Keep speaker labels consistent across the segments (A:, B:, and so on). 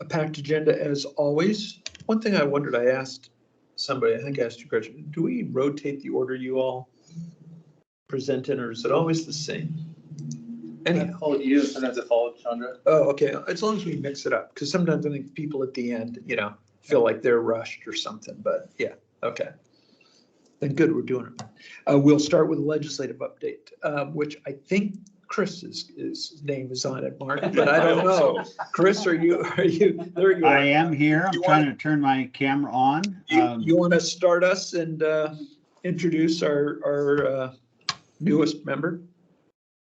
A: A packed agenda as always. One thing I wondered, I asked somebody, I think I asked you, Gretchen, do we rotate the order you all present in, or is it always the same?
B: I followed you, sometimes I followed Chandra.
A: Oh, okay, as long as we mix it up, because sometimes I think people at the end, feel like they're rushed or something, but yeah, okay. Then good, we're doing it. We'll start with a legislative update, which I think Chris's name is on it, Mark, but I don't know. Chris, are you, there you are.
C: I am here. I'm trying to turn my camera on.
A: You want to start us and introduce our newest member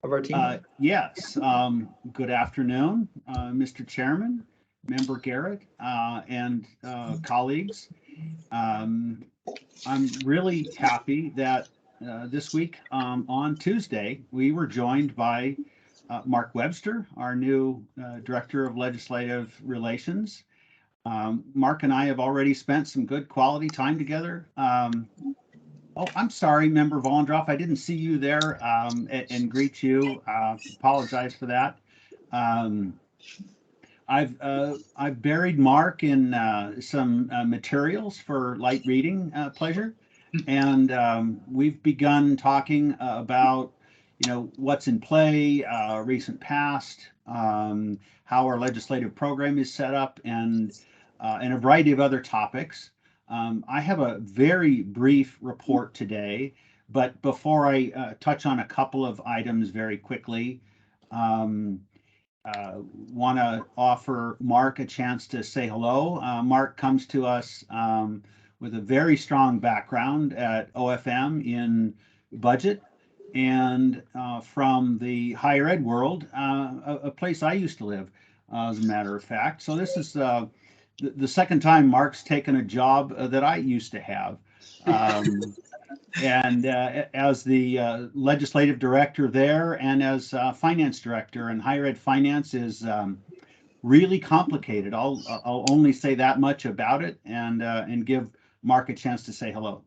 A: of our team?
C: Yes. Good afternoon, Mr. Chairman, Member Garrett, and colleagues. I'm really happy that this week on Tuesday, we were joined by Mark Webster, our new Director of Legislative Relations. Mark and I have already spent some good quality time together. Oh, I'm sorry, Member Vollendorf, I didn't see you there and greet you. Apologize for that. I've buried Mark in some materials for light reading pleasure, and we've begun talking about what's in play, recent past, how our legislative program is set up, and a variety of other topics. I have a very brief report today, but before I touch on a couple of items very quickly, want to offer Mark a chance to say hello. Mark comes to us with a very strong background at OFM in budget and from the higher ed world, a place I used to live, as a matter of fact. So this is the second time Mark's taken a job that I used to have. And as the legislative director there and as finance director, and higher ed finance is really complicated. I'll only say that much about it and give Mark a chance to say hello.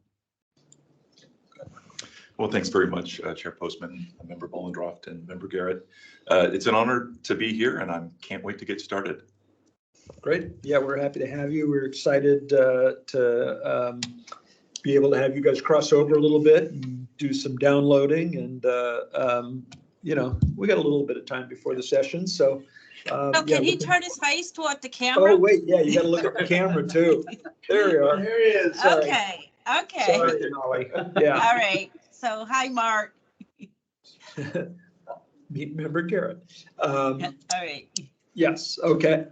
D: Well, thanks very much, Chair Postman, Member Bollendroft, and Member Garrett. It's an honor to be here, and I can't wait to get started.
A: Great. Yeah, we're happy to have you. We're excited to be able to have you guys cross over a little bit and do some downloading. And, we got a little bit of time before the session. So,
E: can he turn his face toward the camera?
A: Oh, wait. Yeah, you got to look at the camera, too. There you are.
B: There he is.
A: Sorry.
E: Okay.
A: Sorry, Denali. Yeah.
E: All right. So, hi, Mark.
A: Meet Member Garrett.
E: All right.
A: Yes. Okay.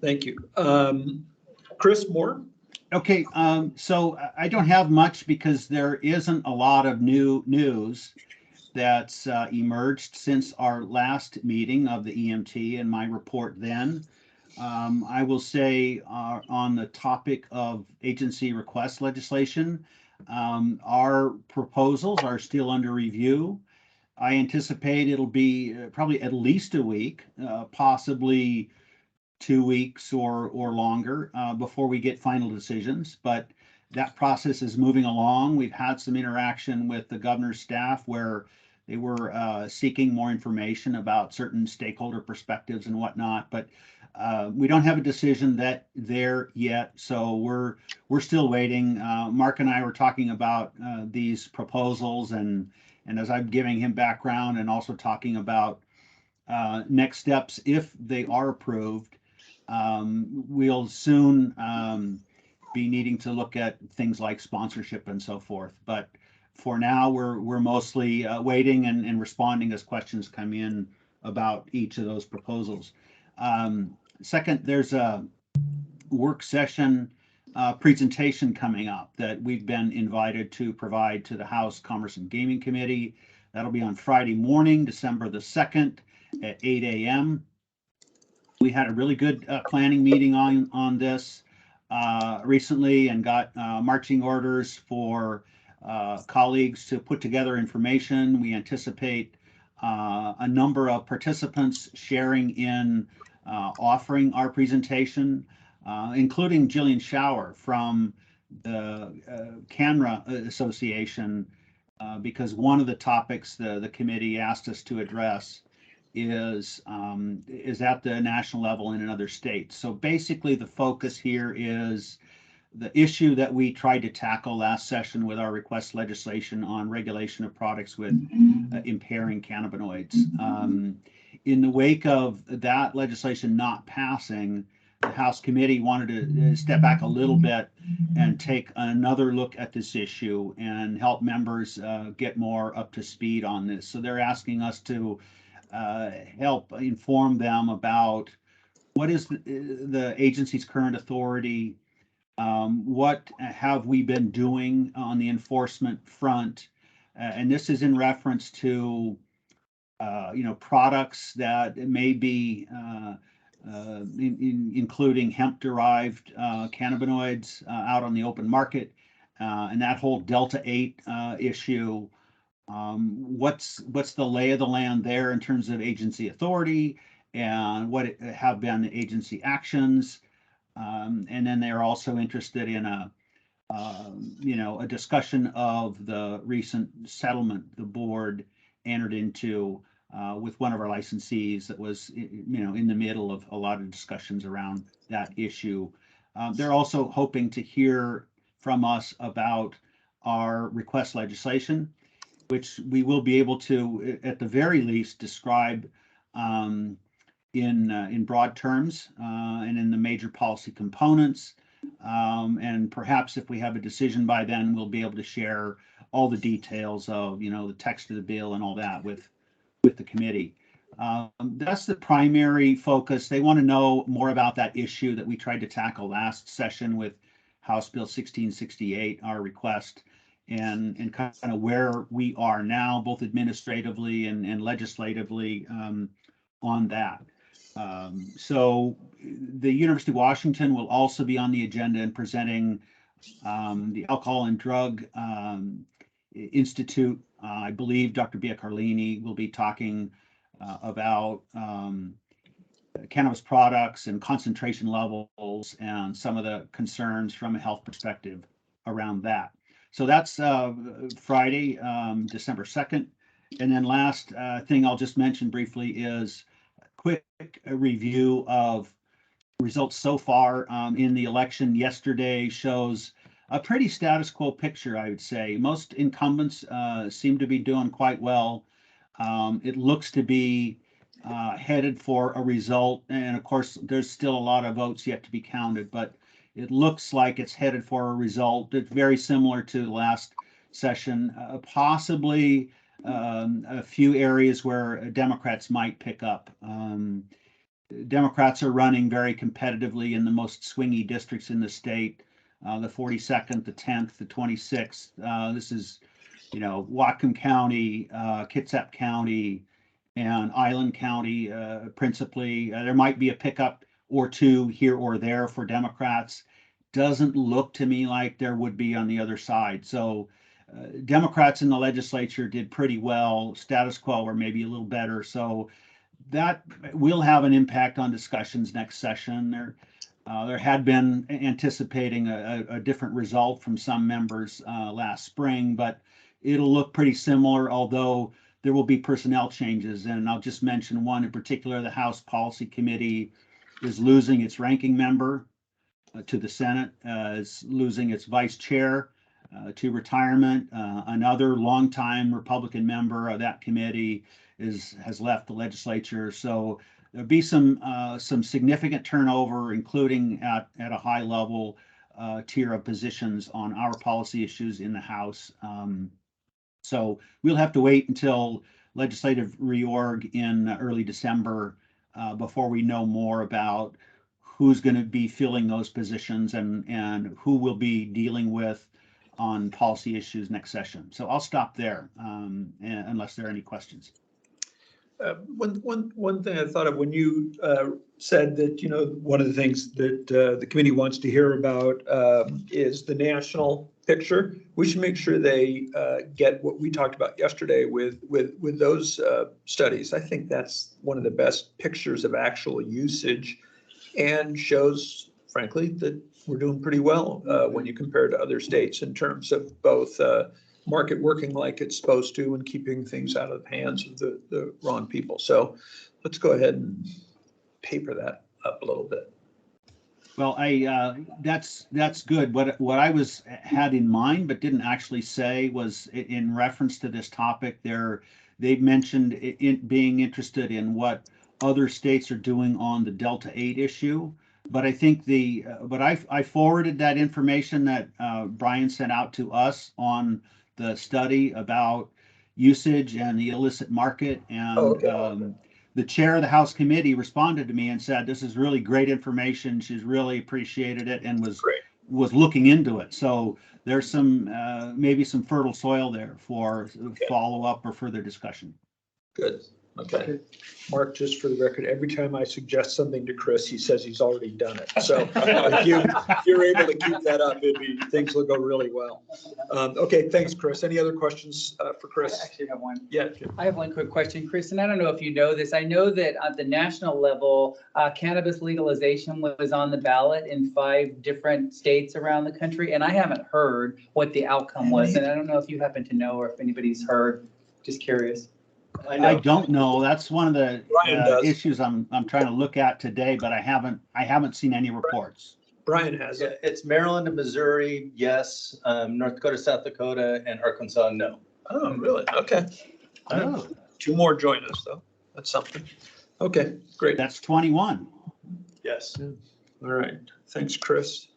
A: Thank you. Chris Moore.
C: Okay, so I don't have much because there isn't a lot of new news that's emerged since our last meeting of the EMT and my report then. I will say on the topic of agency request legislation, our proposals are still under review. I anticipate it'll be probably at least a week, possibly 2 weeks or longer before we get final decisions, but that process is moving along. We've had some interaction with the governor's staff where they were seeking more information about certain stakeholder perspectives and whatnot, but we don't have a decision there yet, so we're still waiting. Mark and I were talking about these proposals, and as I'm giving him background and also talking about next steps if they are approved. We'll soon be needing to look at things like sponsorship and so forth. But for now, we're mostly waiting and responding as questions come in about each of those proposals. Second, there's a work session presentation coming up that we've been invited to provide to the House Commerce and Gaming Committee. That'll be on Friday morning, December the 2nd at 8 a.m. We had a really good planning meeting on this recently and got marching orders for colleagues to put together information. We anticipate a number of participants sharing in offering our presentation, including Jillian Shower from the Canra Association, because one of the topics the committee asked us to address is at the national level and in other states. So basically, the focus here is the issue that we tried to tackle last session with our request legislation on regulation of products with impairing cannabinoids. In the wake of that legislation not passing, the House committee wanted to step back a little bit and take another look at this issue and help members get more up to speed on this. So they're asking us to help inform them about what is the agency's current authority, what have we been doing on the enforcement front, and this is in reference to products that may be including hemp-derived cannabinoids out on the open market, and that whole Delta 8 issue. What's the lay of the land there in terms of agency authority, and what have been the agency actions? And then they're also interested in a discussion of the recent settlement the board entered into with one of our licensees that was, in the middle of a lot of discussions around that issue. They're also hoping to hear from us about our request legislation, which we will be able to, at the very least, describe in broad terms and in the major policy components. And perhaps if we have a decision by then, we'll be able to share all the details of, the text of the bill and all that with the committee. That's the primary focus. They want to know more about that issue that we tried to tackle last session with House Bill 1668, our request, and kind of where we are now, both administratively and legislatively on that. So the University of Washington will also be on the agenda and presenting the Alcohol and Drug Institute. I believe Dr. Bia Carlini will be talking about cannabis products and concentration levels and some of the concerns from a health perspective around that. So that's Friday, December 2nd. And then last thing I'll just mention briefly is quick review of results so far in the election. Yesterday shows a pretty status quo picture, I would say. Most incumbents seem to be doing quite well. It looks to be headed for a result, and of course there's still a lot of votes yet to be counted, but it looks like it's headed for a result. It's very similar to the last session, possibly a few areas where Democrats might pick up. Democrats are running very competitively in the most swingy districts in the state, the 42nd, the 10th, the 26th. This is, Whatcom County, Kitsap County, and Island County, principally. There might be a pickup or two here or there for Democrats. Doesn't look to me like there would be on the other side. So Democrats in the legislature did pretty well, status quo or maybe a little better. So that will have an impact on discussions next session. There had been anticipating a different result from some members last spring, but it'll look pretty similar, although there will be personnel changes. And I'll just mention one in particular. The House Policy Committee is losing its ranking member to the Senate, is losing its vice chair to retirement. Another longtime Republican member of that committee has left the legislature. So there'll be some significant turnover, including at a high level tier of positions on our policy issues in the House. So we'll have to wait until legislative reorg in early December before we know more about who's going to be filling those positions and who will be dealing with on policy issues next session. So I'll stop there unless there are any questions.
A: One thing I thought of when you said that, one of the things that the committee wants to hear about is the national picture. We should make sure they get what we talked about yesterday with those studies. I think that's one of the best pictures of actual usage and shows, frankly, that we're doing pretty well when you compare to other states in terms of both market working like it's supposed to and keeping things out of the hands of the wrong people. So let's go ahead and paper that up a little bit.
C: Well, that's good. What I had in mind but didn't actually say was in reference to this topic. They've mentioned being interested in what other states are doing on the Delta 8 issue. But I think I forwarded that information that Brian sent out to us on the study about usage and the illicit market, and the chair of the House committee responded to me and said, "This is really great information. She's really appreciated it and was looking into it." So there's some maybe some fertile soil there for follow up or further discussion.
A: Good. Okay. Mark, just for the record, every time I suggest something to Chris, he says he's already done it. So if you're able to keep that up, things will go really well. Okay, thanks, Chris. Any other questions for Chris?
F: I actually have one.
A: Yeah.
F: I have one quick question, Chris, and I don't know if you know this. I know that at the national level, cannabis legalization was on the ballot in 5 different states around the country, and I haven't heard what the outcome was. And I don't know if you happen to know or if anybody's heard. Just curious.
C: I don't know. That's one of the
A: Brian does.
C: issues I'm trying to look at today, but I haven't seen any reports.
A: Brian has it.
B: It's Maryland and Missouri, yes. North Dakota, South Dakota, and Arkansas, no.
A: Oh, really? Okay.
C: Oh,
A: 2 more join us, though. That's something. Okay, great.
C: that's 21.
B: Yes.
A: All right. Thanks, Chris.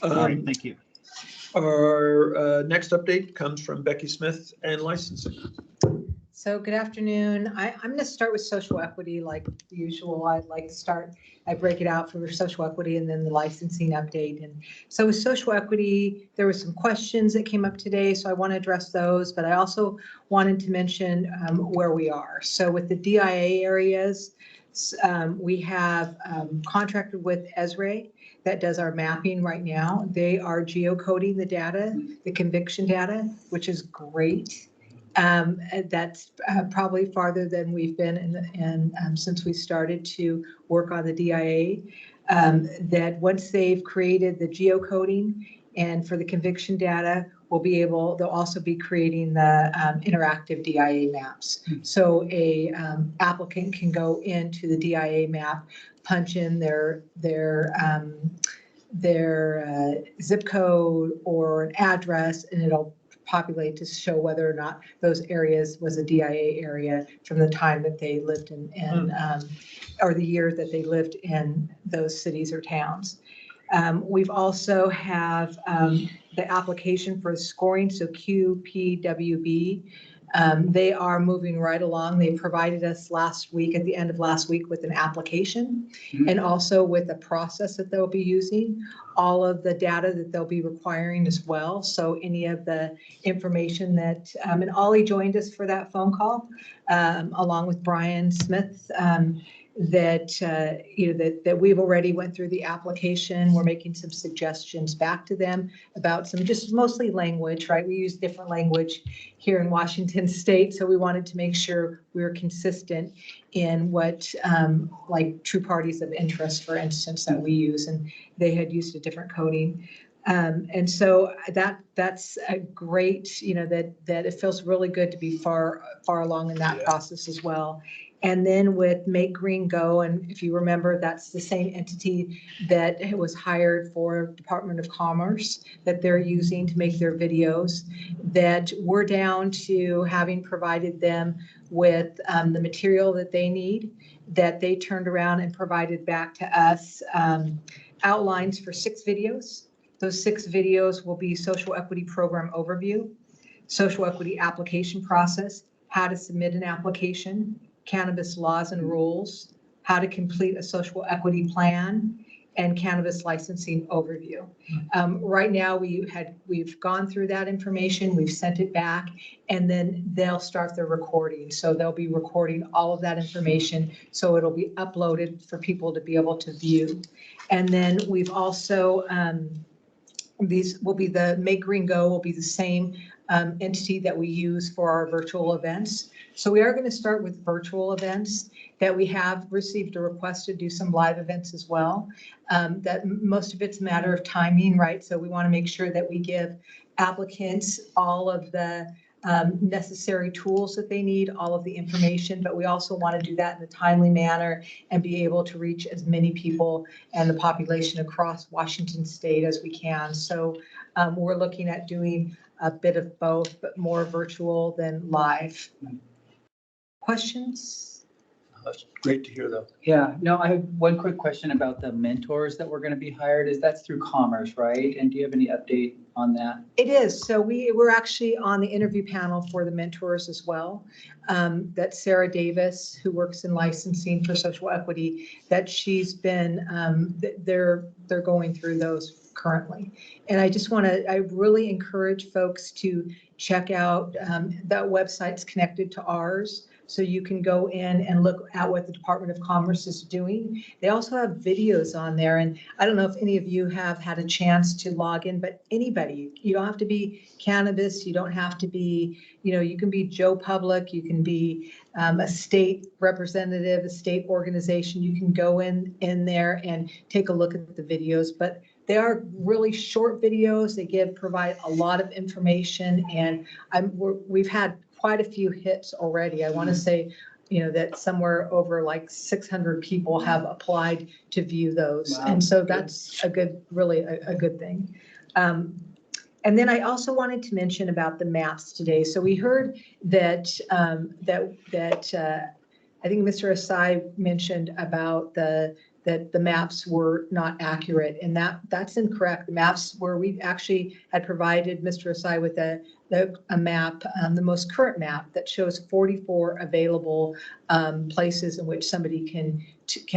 C: All right, thank you.
A: Our next update comes from Becky Smith and licensing.
G: So good afternoon. I'm going to start with social equity like usual. I'd like to start, I break it out for social equity and then the licensing update. And so with social equity, there were some questions that came up today, so I want to address those, but I also wanted to mention where we are. So with the DIA areas, we have contracted with Esri that does our mapping right now. They are geocoding the data, the conviction data, which is great. That's probably farther than we've been since we started to work on the DIA. That once they've created the geocoding and for the conviction data, they'll also be creating the interactive DIA maps. So a applicant can go into the DIA map, punch in their zip code or an address, and it'll populate to show whether or not those areas was a DIA area from the time that they lived in or the year that they lived in those cities or towns. We've also have the application for scoring, so QPWB. They are moving right along. They provided us last week, at the end of last week, with an application and also with a process that they'll be using, all of the data that they'll be requiring as well. So any of the information that, and Ollie joined us for that phone call, along with Brian Smith, that we've already went through the application. We're making some suggestions back to them about some just mostly language, right? We use different language here in Washington State, so we wanted to make sure we were consistent in what, like true parties of interest, for instance, that we use, and they had used a different coding. And so that's a great, that it feels really good to be far along in that process as well. And then with Make Green Go, and if you remember, that's the same entity that was hired for Department of Commerce that they're using to make their videos, that we're down to having provided them with the material that they need, that they turned around and provided back to us outlines for 6 videos. Those 6 videos will be social equity program overview, social equity application process, how to submit an application, cannabis laws and rules, how to complete a social equity plan, and cannabis licensing overview. Right now, we've gone through that information, we've sent it back, and then they'll start their recording. So they'll be recording all of that information, so it'll be uploaded for people to be able to view. And then we've also, these will be the Make Green Go will be the same entity that we use for our virtual events. So we are going to start with virtual events that we have received a request to do some live events as well. That most of it's a matter of timing, right? So we want to make sure that we give applicants all of the necessary tools that they need, all of the information, but we also want to do that in a timely manner and be able to reach as many people and the population across Washington State as we can. So we're looking at doing a bit of both, but more virtual than live. Questions?
A: That's great to hear, though.
F: Yeah, no, I have one quick question about the mentors that were going to be hired. That's through Commerce, right? And do you have any update on that?
G: It is. So we're actually on the interview panel for the mentors as well. That's Sarah Davis, who works in licensing for social equity, that she's been, they're going through those currently. And I just I really encourage folks to check out, that website's connected to ours. So you can go in and look at what the Department of Commerce is doing. They also have videos on there. And I don't know if any of you have had a chance to log in, but anybody, you don't have to be cannabis. You don't have to be, you can be Joe Public. You can be a state representative, a state organization. You can go in there and take a look at the videos. But they are really short videos. They provide a lot of information. And we've had quite a few hits already. I want to say, that somewhere over like 600 people have applied to view those. Wow. And so that's really a good thing. And then I also wanted to mention about the maps today. So we heard that I think Mr. Asai mentioned about that the maps were not accurate, and that's incorrect. The maps we actually had provided Mr. Asai with a map, the most current map that shows 44 available places in which somebody can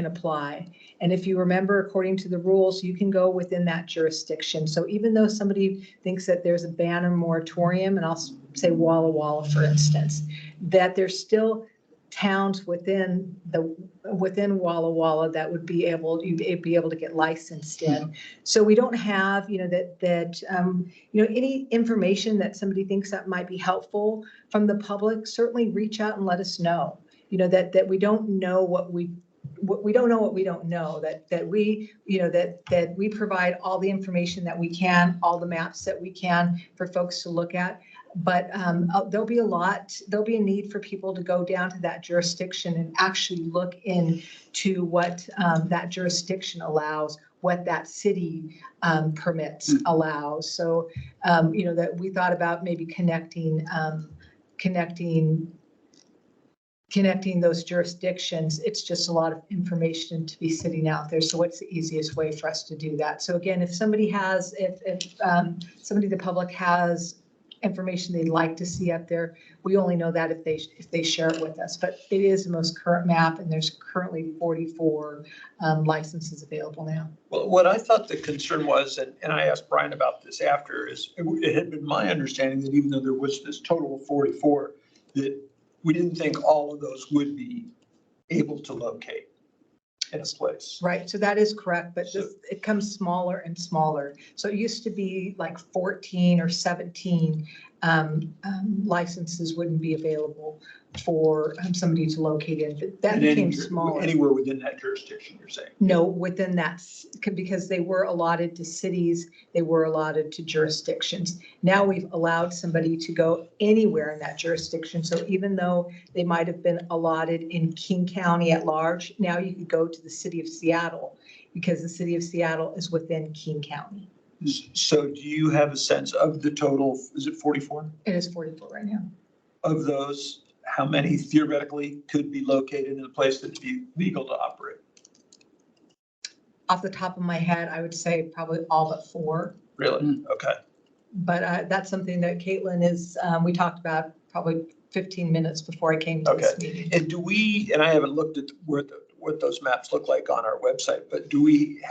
G: apply. And if you remember, according to the rules, you can go within that jurisdiction. So even though somebody thinks that there's a ban or moratorium, and I'll say Walla Walla, for instance, that there's still towns within Walla Walla that would be able to get licensed in. So we don't have, any information that somebody thinks that might be helpful from the public, certainly reach out and let us know, that we don't know what we don't know what we don't know, that we provide all the information that we can, all the maps that we can for folks to look at. But there'll be a need for people to go down to that jurisdiction and actually look into what that jurisdiction allows, what that city permits allows. So, that we thought about maybe connecting those jurisdictions. It's just a lot of information to be sitting out there. So what's the easiest way for us to do that? So again, if somebody somebody in the public has information they'd like to see up there, we only know that if they share it with us. But it is the most current map, and there's currently 44 licenses available now.
A: Well, what I thought the concern was, and I asked Brian about this after, is it had been my understanding that even though there was this total of 44, that we didn't think all of those would be able to locate in a place.
G: Right, so that is correct, but it comes smaller and smaller. So it used to be like 14 or 17 licenses wouldn't be available for somebody to locate in, but that became smaller.
A: Anywhere within that jurisdiction, you're saying?
G: No, within that, because they were allotted to cities, they were allotted to jurisdictions. Now we've allowed somebody to go anywhere in that jurisdiction. So even though they might have been allotted in King County at large, now you could go to the city of Seattle, because the city of Seattle is within King County.
A: So do you have a sense of the total, is it 44?
G: It is 44 right now.
A: Of those, how many theoretically could be located in a place that'd be legal to operate?
G: Off the top of my head, I would say probably all but 4.
A: Really? Okay.
G: But that's something that Caitlin we talked about probably 15 minutes before I came to this meeting.
A: And and I haven't looked at what those maps look like on our website, but do we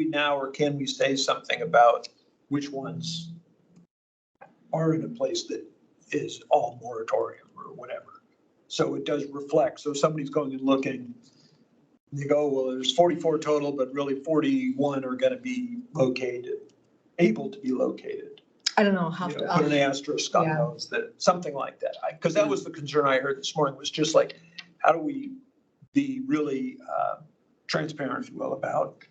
A: now, or can we say something about which ones are in a place that is all moratorium or whatever? So it does reflect. So somebody's going and looking, they go, well, there's 44 total, but really 41 are going to be able to be located.
G: I don't know how to
A: put an asterisk on those, that something like that. Because that was the concern I heard this morning, was just like, how do we be really transparent, if you will, about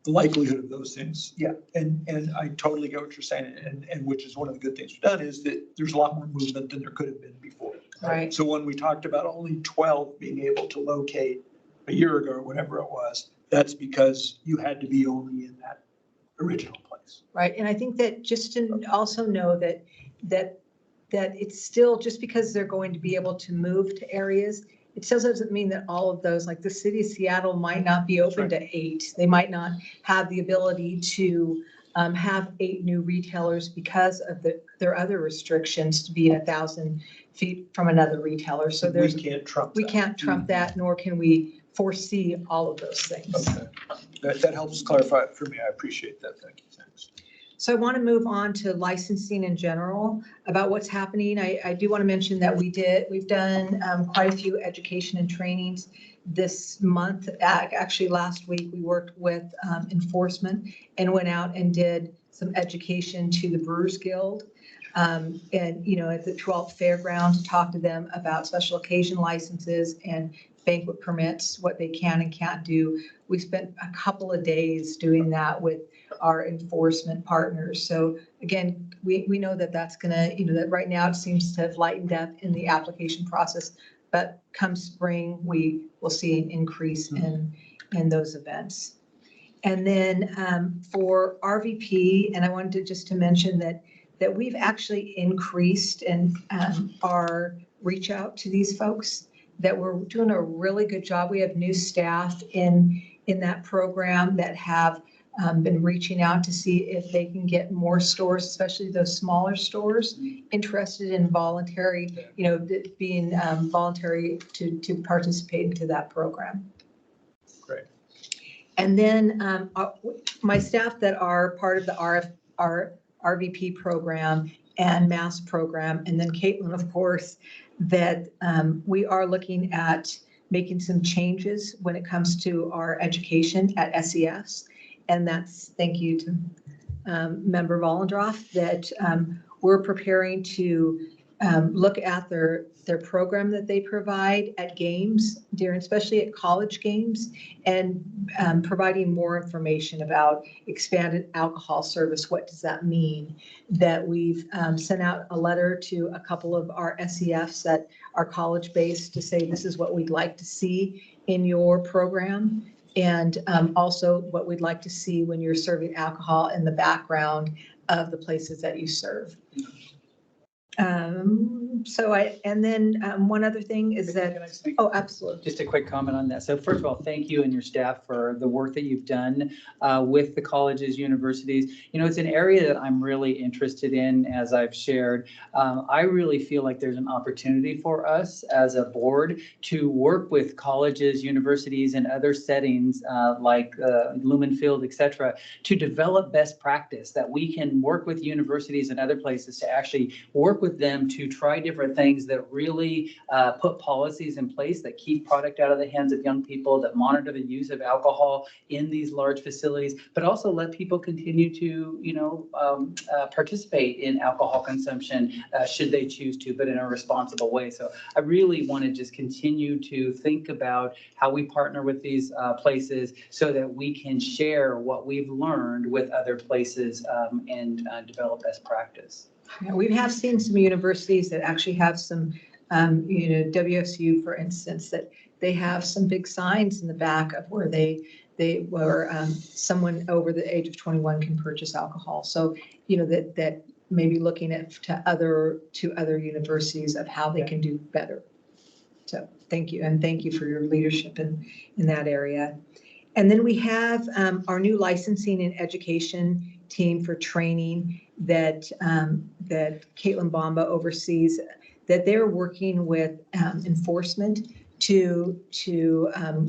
A: the likelihood of those things, yeah, and I totally get what you're saying, and which is one of the good things we've done, is that there's a lot more movement than there could have been before.
G: Right.
A: So when we talked about only 12 being able to locate a year ago, or whatever it was, that's because you had to be only in that original place.
G: Right, and I think that just to also know that it's still, just because they're going to be able to move to areas, it still doesn't mean that all of those, like the city of Seattle might not be open to 8. They might not have the ability to have 8 new retailers because of their other restrictions to be 1,000 feet from another retailer. So
A: We
G: there's,
A: can't trump
G: we
A: that.
G: can't trump that, nor can we foresee all of those things.
A: Okay, that helps clarify it for me. I appreciate that. Thank you. Thanks.
G: So I want to move on to licensing in general, about what's happening. I do want to mention that we've done quite a few education and trainings this month. Actually, last week, we worked with enforcement and went out and did some education to the Brewers Guild. And, at the 12th Fairground, to talk to them about special occasion licenses and banquet permits, what they can and can't do. We spent a couple of days doing that with our enforcement partners. So again, we know that that's gonna, that right now it seems to have lightened up in the application process, but come spring, we will see an increase in those events. And then for RVP, and I wanted to mention that we've actually increased and our reach out to these folks, that we're doing a really good job. We have new staff in that program that have been reaching out to see if they can get more stores, especially those smaller stores, interested in voluntary, being voluntary to participate into that program.
A: Great.
G: And then my staff that are part of the RVP program and MASS program, and then Caitlin, of course, that we are looking at making some changes when it comes to our education at SES. And that's thank you to Member Vollendroff, that we're preparing to look at their program that they provide at games, especially at college games, and providing more information about expanded alcohol service. What does that mean? That we've sent out a letter to a couple of our SEFs that are college-based to say this is what we'd like to see in your program. And also what we'd like to see when you're serving alcohol in the background of the places that you serve. And then one other thing is that, oh, absolutely.
F: Just a quick comment on that. So first of all, thank you and your staff for the work that you've done with the colleges, universities. It's an area that I'm really interested in, as I've shared. I really feel like there's an opportunity for us as a board to work with colleges, universities, and other settings like Lumenfield, et cetera, to develop best practice, that we can work with universities and other places to actually work with them to try different things that really put policies in place that keep product out of the hands of young people, that monitor the use of alcohol in these large facilities, but also let people continue to, participate in alcohol consumption should they choose to, but in a responsible way. So I really want to just continue to think about how we partner with these places so that we can share what we've learned with other places and develop best practice.
G: Yeah, we have seen some universities that actually have some, WSU, for instance, that they have some big signs in the back of where where someone over the age of 21 can purchase alcohol. So, that maybe looking at to other universities of how they can do better. So thank you. And thank you for your leadership in that area. And then we have our new licensing and education team for training that Caitlin Bomba oversees, that they're working with enforcement to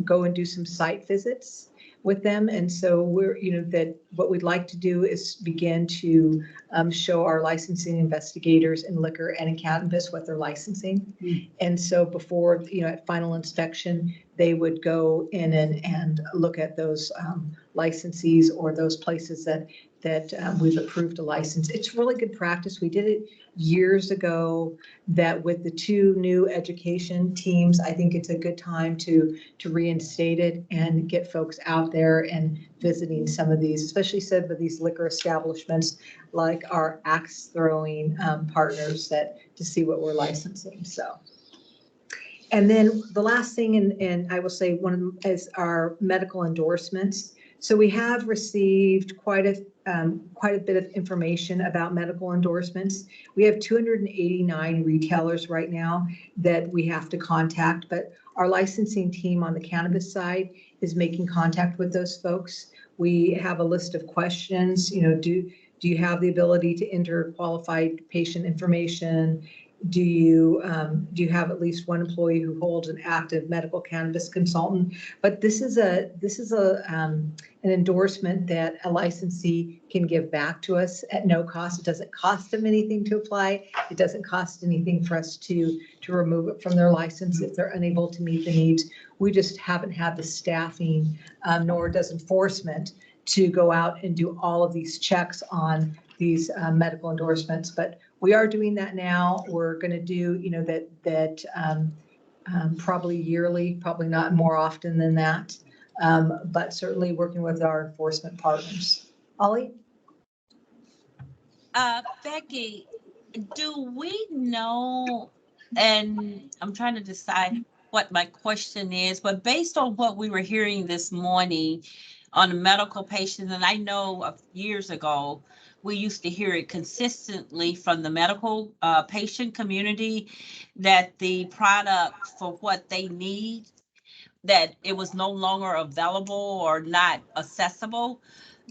G: go and do some site visits with them. And so we're, that what we'd like to do is begin to show our licensing investigators in liquor and in cannabis what they're licensing. And so before, at final inspection, they would go in and look at those licensees or those places that we've approved a license. It's really good practice. We did it years ago, that with the 2 new education teams, I think it's a good time to reinstate it and get folks out there and visiting some of these, especially some of these liquor establishments, like our axe throwing partners, to see what we're licensing. So. And then the last thing, and I will say one of them is our medical endorsements. So we have received quite a bit of information about medical endorsements. We have 289 retailers right now that we have to contact, but our licensing team on the cannabis side is making contact with those folks. We have a list of questions, do you have the ability to enter qualified patient information? Do you have at least one employee who holds an active medical cannabis consultant? But this is an endorsement that a licensee can give back to us at no cost. It doesn't cost them anything to apply. It doesn't cost anything for us to remove it from their license if they're unable to meet the needs. We just haven't had the staffing, nor does enforcement, to go out and do all of these checks on these medical endorsements. But we are doing that now. We're going to do, that probably yearly, probably not more often than that, but certainly working with our enforcement partners. Ollie?
E: Becky, do we know, and I'm trying to decide what my question is, but based on what we were hearing this morning on the medical patients, and I know years ago, we used to hear it consistently from the medical patient community that the product for what they need, that it was no longer available or not accessible.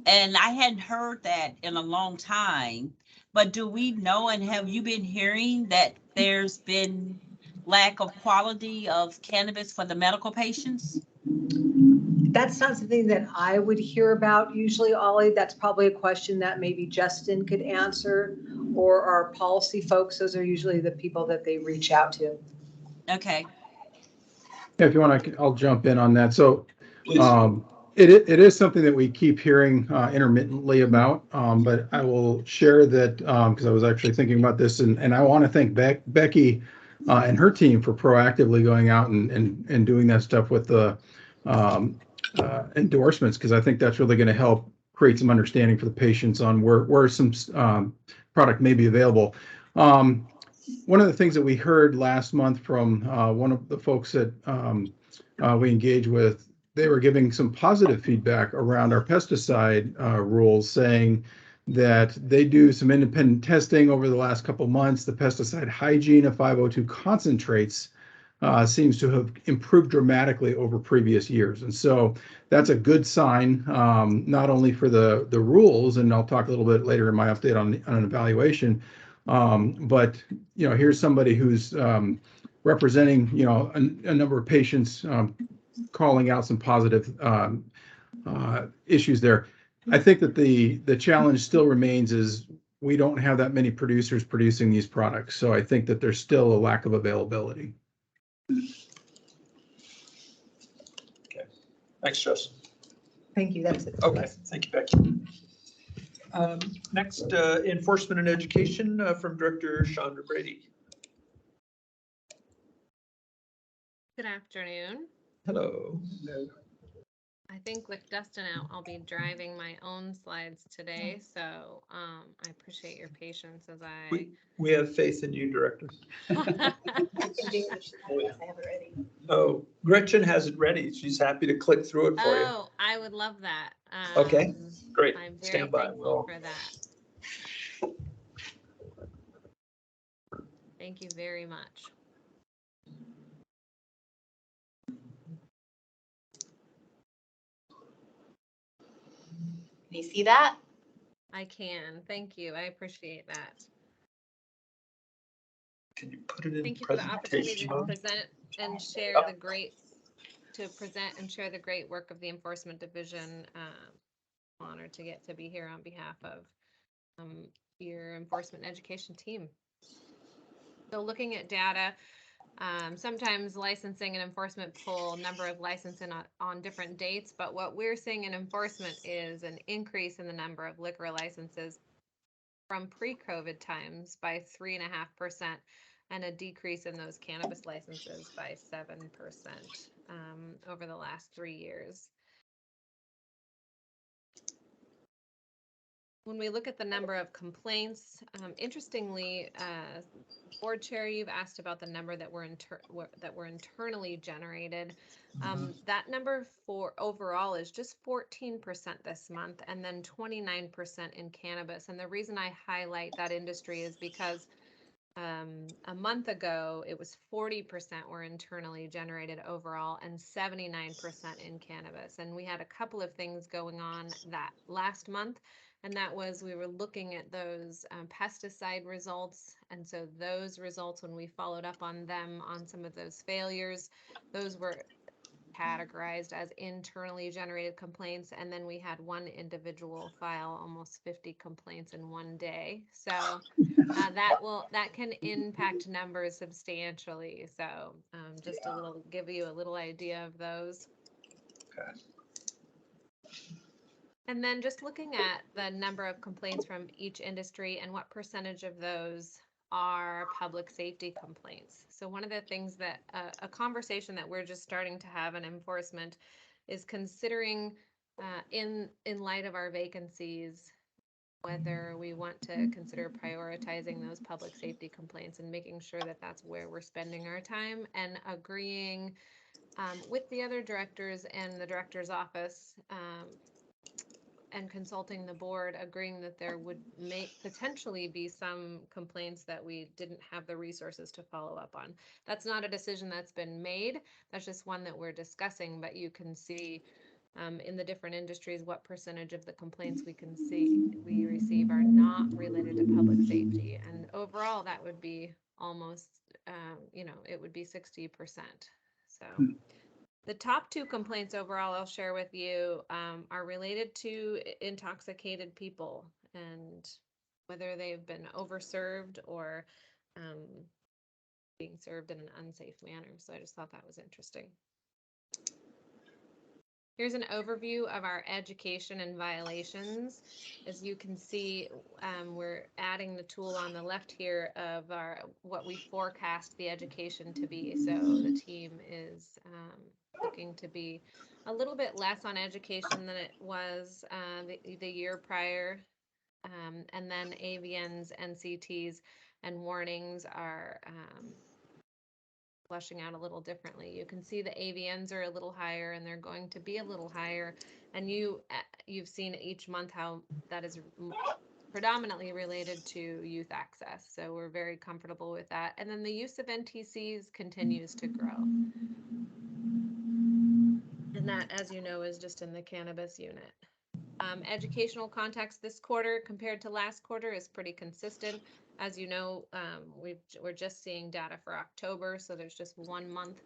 E: And I hadn't heard that in a long time. But do we know, and have you been hearing that there's been lack of quality of cannabis for the medical patients?
G: That's not something that I would hear about usually, Ollie. That's probably a question that maybe Justin could answer, or our policy folks. Those are usually the people that they reach out to.
E: Okay.
H: Yeah, if you want, I'll jump in on that. So
A: Please.
H: it is something that we keep hearing intermittently about, but I will share that because I was actually thinking about this, and I want to thank Becky and her team for proactively going out and doing that stuff with the endorsements, because I think that's really going to help create some understanding for the patients on where some product may be available. One of the things that we heard last month from one of the folks that we engage with, they were giving some positive feedback around our pesticide rules, saying that they do some independent testing over the last couple months. The pesticide hygiene of 502 concentrates seems to have improved dramatically over previous years. And so that's a good sign, not only for the rules, and I'll talk a little bit later in my update on an evaluation, but here's somebody who's representing a number of patients, calling out some positive issues there. I think that the challenge still remains is we don't have that many producers producing these products, so I think that there's still a lack of availability.
A: Okay, thanks, Justin.
G: Thank you. That's it.
A: Okay, thank you, Becky. Next, enforcement and education from Director Chandra Brady.
I: Good afternoon.
A: Hello.
I: I think with Dustin out, I'll be driving my own slides today, so I appreciate your patience as I.
A: We have faith in you, Director. Oh, Gretchen has it ready. She's happy to click through it for you.
I: Oh, I would love that.
A: Okay, great.
I: I'm very
A: Stand by.
I: thankful for that. Thank you very much.
J: Can you see that?
I: I can. Thank you. I appreciate that.
A: Can you put it in
I: Thank you for the opportunity
A: presentation
I: to
A: mode?
I: present and share the great work of the Enforcement Division. Honored to get to be here on behalf of your enforcement education team. So looking at data, Sometimes licensing and enforcement pull number of licensing on different dates, but what we're seeing in enforcement is an increase in the number of liquor licenses from pre-COVID times by 3.5% and a decrease in those cannabis licenses by 7% over the last 3 years. When we look at the number of complaints, interestingly, Board Chair, you've asked about the number that were internally generated. That number for overall is just 14% this month, and then 29% in cannabis. And the reason I highlight that industry is because a month ago, it was 40% were internally generated overall and 79% in cannabis. And we had a couple of things going on that last month, and that was we were looking at those pesticide results. And so those results, when we followed up on them on some of those failures, those were categorized as internally generated complaints. And then we had one individual file almost 50 complaints in one day. So that can impact numbers substantially. So just give you a little idea of those.
A: Okay.
I: And then just looking at the number of complaints from each industry and what percentage of those are public safety complaints. So one of the things that a conversation that we're just starting to have in enforcement is considering in light of our vacancies, whether we want to consider prioritizing those public safety complaints and making sure that that's where we're spending our time, and agreeing with the other directors and the director's office and consulting the board, agreeing that there would potentially be some complaints that we didn't have the resources to follow up on. That's not a decision that's been made. That's just one that we're discussing, but you can see in the different industries what percentage of the complaints we receive are not related to public safety. And overall, that would be almost, it would be 60%. So. The top 2 complaints overall I'll share with you are related to intoxicated people and whether they've been overserved or being served in an unsafe manner. So I just thought that was interesting. Here's an overview of our education and violations. As you can see, we're adding the tool on the left here of what we forecast the education to be. So the team is looking to be a little bit less on education than it was the year prior. And then AVNs, NCTs, and warnings are flushing out a little differently. You can see the AVNs are a little higher and they're going to be a little higher. And you've seen each month how that is predominantly related to youth access. So we're very comfortable with that. And then the use of NTCs continues to grow. And that, as you know, is just in the cannabis unit. Educational contacts this quarter compared to last quarter is pretty consistent. As you know, we're just seeing data for October, so there's just 1 month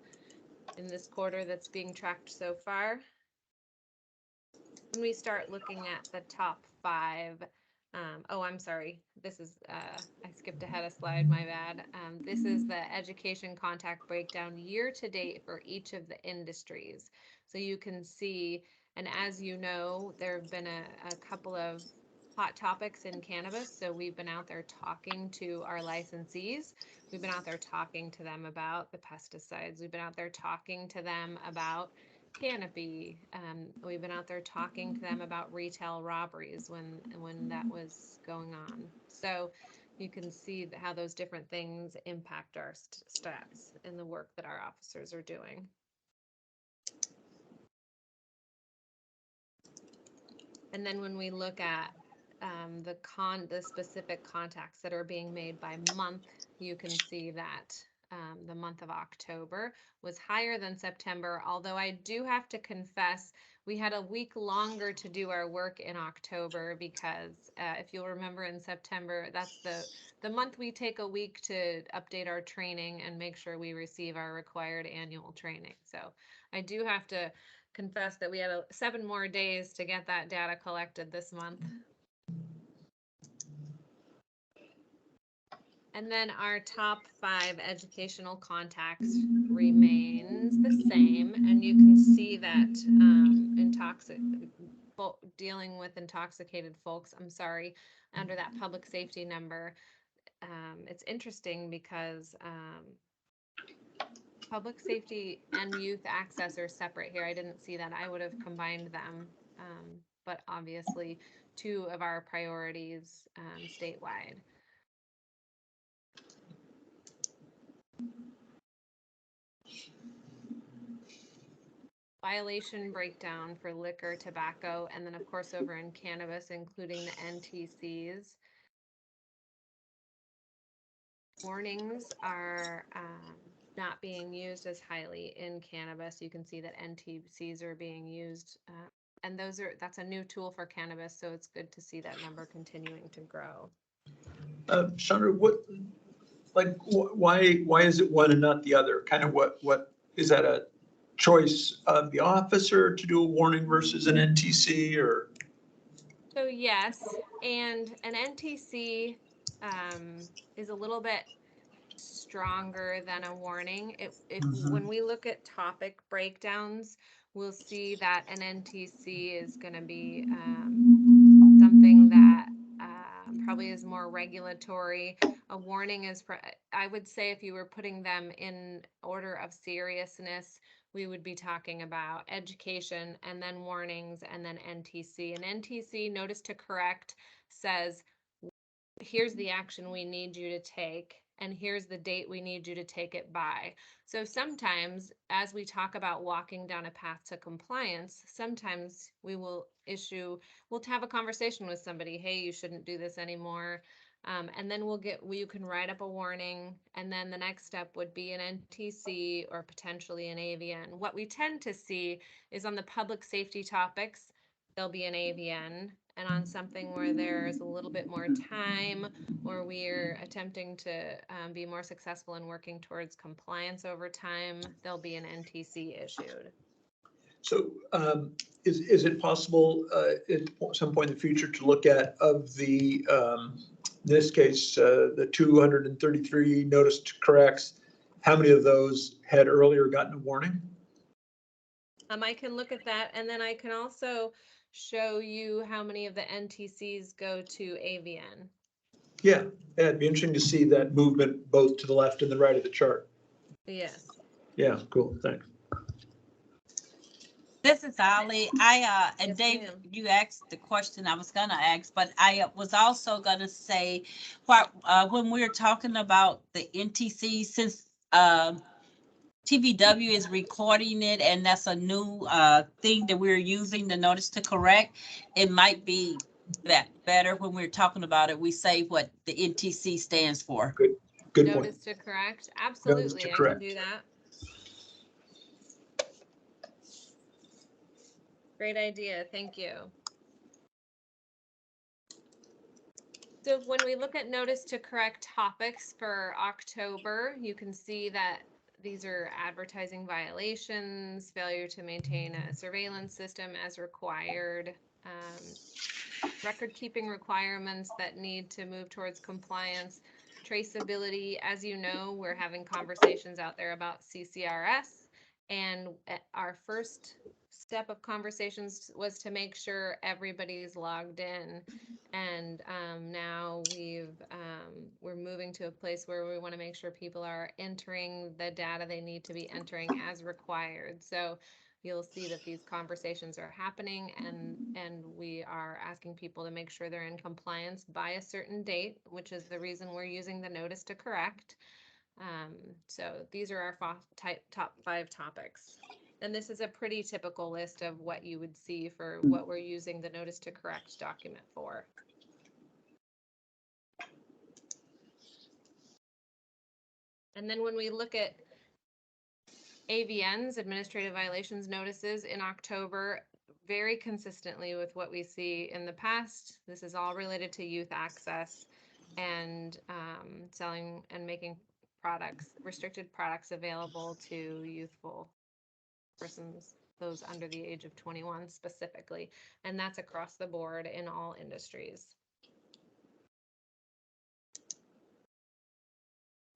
I: in this quarter that's being tracked so far. When we start looking at the top 5, I'm sorry, this is, I skipped ahead a slide, my bad. This is the education contact breakdown year to date for each of the industries. So you can see, and as you know, there have been a couple of hot topics in cannabis. So we've been out there talking to our licensees. We've been out there talking to them about the pesticides. We've been out there talking to them about canopy. We've been out there talking to them about retail robberies when that was going on. So you can see how those different things impact our stats and the work that our officers are doing. And then when we look at the specific contacts that are being made by month, you can see that the month of October was higher than September, although I do have to confess we had a week longer to do our work in October because if you'll remember in September, that's the month we take a week to update our training and make sure we receive our required annual training. So I do have to confess that we had 7 more days to get that data collected this month. And then our top 5 educational contacts remains the same, and you can see that dealing with intoxicated folks, I'm sorry, under that public safety number. It's interesting because public safety and youth access are separate here. I didn't see that. I would have combined them, but obviously 2 of our priorities statewide. Violation breakdown for liquor, tobacco, and then of course over in cannabis, including the NTCs. Warnings are not being used as highly in cannabis. You can see that NTCs are being used, and that's a new tool for cannabis, so it's good to see that number continuing to grow.
A: Chandra, why is it one and not the other? Kind of what is that a choice of the officer to do a warning versus an NTC or?
I: So yes, and an NTC is a little bit stronger than a warning. When we look at topic breakdowns, we'll see that an NTC is going to be something that probably is more regulatory. A warning is, I would say, if you were putting them in order of seriousness, we would be talking about education and then warnings and then NTC. An NTC, notice to correct, says, here's the action we need you to take, and here's the date we need you to take it by. So sometimes, as we talk about walking down a path to compliance, sometimes we'll have a conversation with somebody, hey, you shouldn't do this anymore. And then you can write up a warning, and then the next step would be an NTC or potentially an AVN. What we tend to see is on the public safety topics, there'll be an AVN, and on something where there's a little bit more time, or we're attempting to be more successful in working towards compliance over time, there'll be an NTC issued.
A: So is it possible at some point in the future to look at of the, in this case, the 233 notice to corrects, how many of those had earlier gotten a warning?
I: I can look at that, and then I can also show you how many of the NTCs go to AVN.
A: Yeah, it'd be interesting to see that movement both to the left and the right of the chart.
I: Yes.
A: Yeah, cool, thanks.
E: This is Ali. And
I: Yes,
E: Dave,
I: ma'am.
E: you asked the question I was gonna ask, but I was also gonna say, when we were talking about the NTC, since TVW is recording it, and that's a new thing that we're using, the notice to correct, it might be that better when we're talking about it, we say what the NTC stands for.
A: Good point.
I: Notice to correct. Absolutely, I can do that. Great idea. Thank you. So when we look at notice to correct topics for October, you can see that these are advertising violations, failure to maintain a surveillance system as required, record keeping requirements that need to move towards compliance, traceability. As you know, we're having conversations out there about CCRS, and our first step of conversations was to make sure everybody's logged in. And now we're moving to a place where we want to make sure people are entering the data they need to be entering as required. So you'll see that these conversations are happening, and we are asking people to make sure they're in compliance by a certain date, which is the reason we're using the notice to correct. So these are our top 5 topics. And this is a pretty typical list of what you would see for what we're using the notice to correct document for. And then when we look at AVNs, administrative violations notices, in October, very consistently with what we see in the past. This is all related to youth access and selling and making restricted products available to youthful persons, those under the age of 21 specifically. And that's across the board in all industries.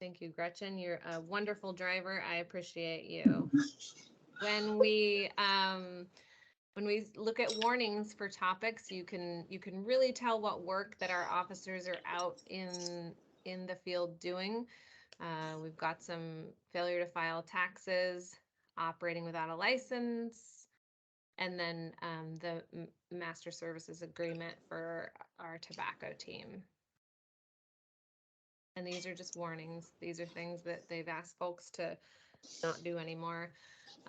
I: Thank you, Gretchen. You're a wonderful driver. I appreciate you. When we look at warnings for topics, you can really tell what work that our officers are out in the field doing. We've got some failure to file taxes, operating without a license, and then the master services agreement for our tobacco team. And these are just warnings. These are things that they've asked folks to not do anymore.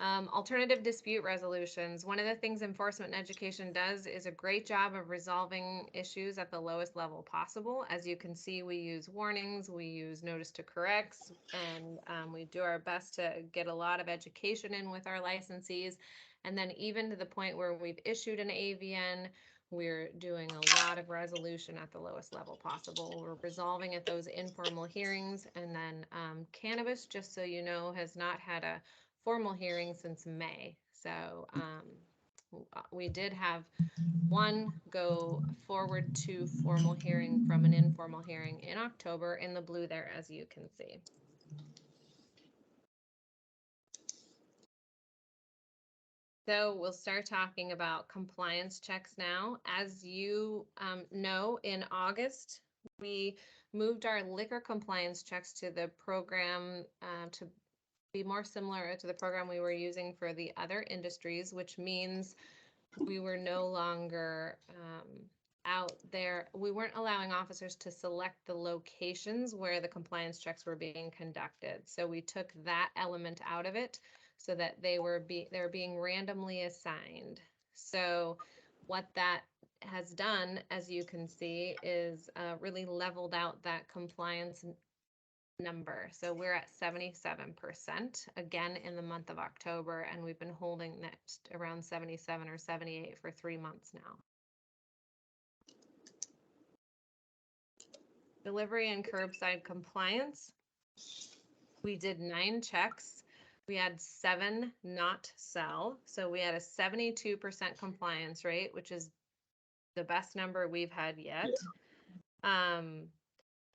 I: Alternative dispute resolutions. One of the things enforcement and education does is a great job of resolving issues at the lowest level possible. As you can see, we use warnings, we use notice to corrects, and we do our best to get a lot of education in with our licensees. And then even to the point where we've issued an AVN, we're doing a lot of resolution at the lowest level possible. We're resolving at those informal hearings. And then cannabis, just so you know, has not had a formal hearing since May. So we did have one go forward to formal hearing from an informal hearing in October in the blue there, as you can see. So we'll start talking about compliance checks now. As you know, in August, we moved our liquor compliance checks to the program to be more similar to the program we were using for the other industries, which means we were no longer out there. We weren't allowing officers to select the locations where the compliance checks were being conducted. So we took that element out of it so that they're being randomly assigned. So what that has done, as you can see, is really leveled out that compliance number. So we're at 77% again in the month of October, and we've been holding that around 77 or 78 for 3 months now. Delivery and curbside compliance. We did 9 checks. We had 7 not sell. So we had a 72% compliance rate, which is the best number we've had yet. Yeah.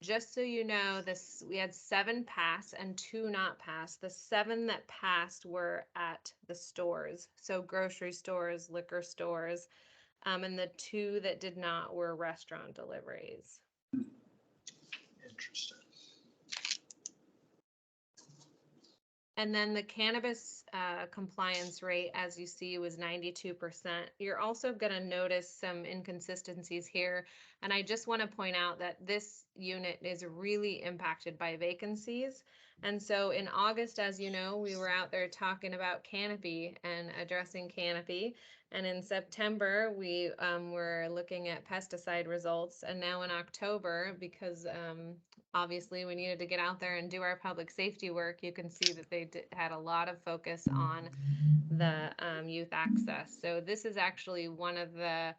I: Just so you know, we had 7 pass and 2 not pass. The 7 that passed were at the stores, so grocery stores, liquor stores, and the 2 that did not were restaurant deliveries.
A: Interesting.
I: And then the cannabis compliance rate, as you see, was 92%. You're also going to notice some inconsistencies here. And I just want to point out that this unit is really impacted by vacancies. And so in August, as you know, we were out there talking about canopy and addressing canopy. And in September, we were looking at pesticide results. And now in October, because obviously we needed to get out there and do our public safety work, you can see that they had a lot of focus on the youth access. So this is actually one of the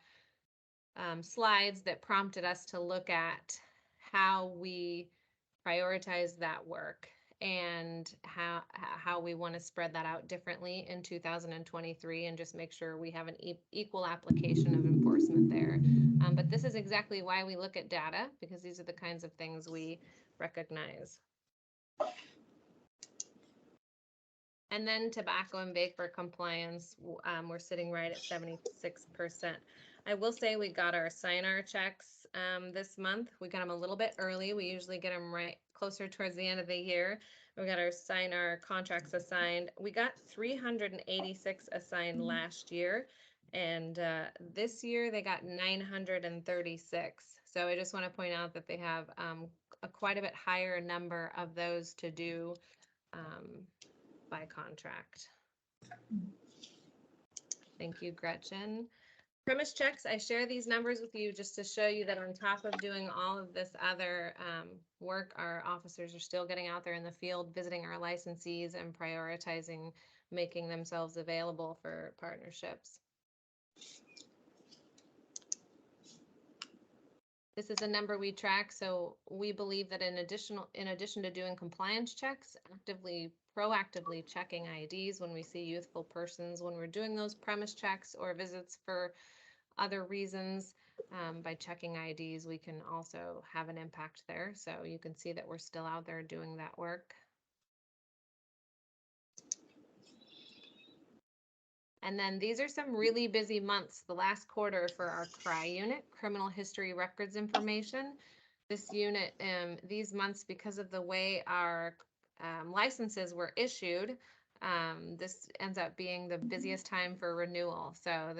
I: slides that prompted us to look at how we prioritize that work and how we want to spread that out differently in 2023 and just make sure we have an equal application of enforcement there. But this is exactly why we look at data, because these are the kinds of things we recognize. And then tobacco and vapor compliance, we're sitting right at 76%. I will say we got our sign-our checks this month. We got them a little bit early. We usually get them right closer towards the end of the year. We got our sign-our contracts assigned. We got 386 assigned last year. And this year they got 936. So I just want to point out that they have a quite a bit higher number of those to do by contract. Thank you, Gretchen. Premise checks, I share these numbers with you just to show you that on top of doing all of this other work, our officers are still getting out there in the field, visiting our licensees and prioritizing making themselves available for partnerships. This is a number we track, so we believe that in addition to doing compliance checks, proactively checking IDs when we see youthful persons, when we're doing those premise checks or visits for other reasons. By checking IDs, we can also have an impact there. So you can see that we're still out there doing that work. And then these are some really busy months, the last quarter for our CRI unit, Criminal History Records Information. This unit, these months, because of the way our licenses were issued, this ends up being the busiest time for renewal. So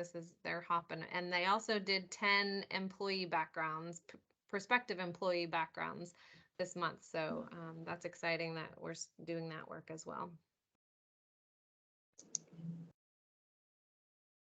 I: they're hopping. And they also did 10 employee backgrounds, prospective employee backgrounds this month. So that's exciting that we're doing that work as well.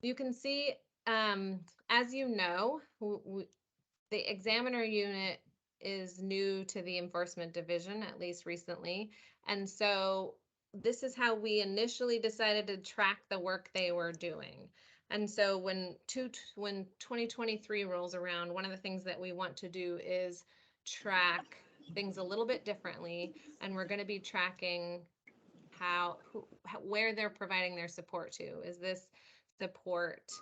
I: You can see, as you know, the examiner unit is new to the enforcement division, at least recently. And so this is how we initially decided to track the work they were doing. And so when 2023 rolls around, one of the things that we want to do is track things a little bit differently. And we're going to be tracking where they're providing their support to. Is this support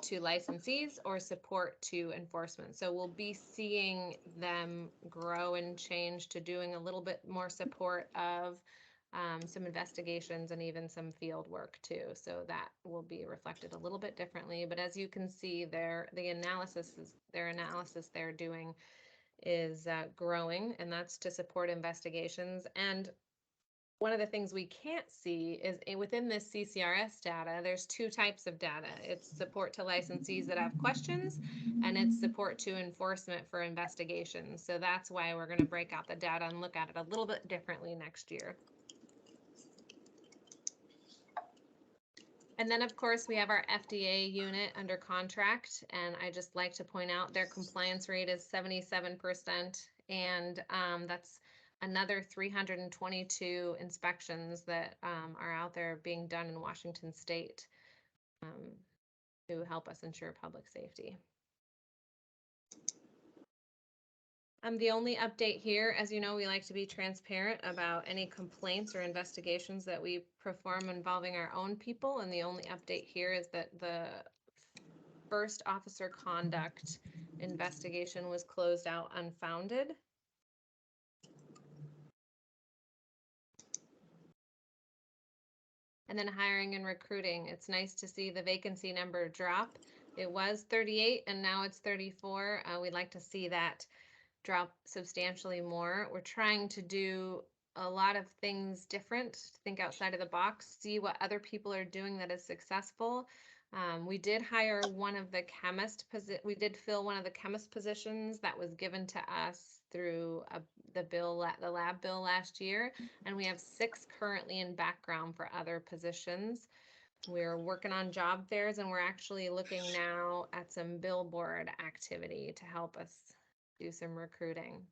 I: to licensees or support to enforcement? So we'll be seeing them grow and change to doing a little bit more support of some investigations and even some field work too. So that will be reflected a little bit differently. But as you can see, their analysis they're doing is growing, and that's to support investigations. And one of the things we can't see is within this CCRS data, there's two types of data. It's support to licensees that have questions, and it's support to enforcement for investigations. So that's why we're going to break out the data and look at it a little bit differently next year. And then, of course, we have our FDA unit under contract, and I just like to point out their compliance rate is 77%, and that's another 322 inspections that are out there being done in Washington State to help us ensure public safety. The only update here, as you know, we like to be transparent about any complaints or investigations that we perform involving our own people. And the only update here is that the first officer conduct investigation was closed out unfounded. And then hiring and recruiting. It's nice to see the vacancy number drop. It was 38 and now it's 34. We'd like to see that drop substantially more. We're trying to do a lot of things different, think outside of the box, see what other people are doing that is successful. We did hire one of the we did fill one of the chemist positions that was given to us through the lab bill last year, and we have 6 currently in background for other positions. We're working on job fairs, and we're actually looking now at some billboard activity to help us do some recruiting.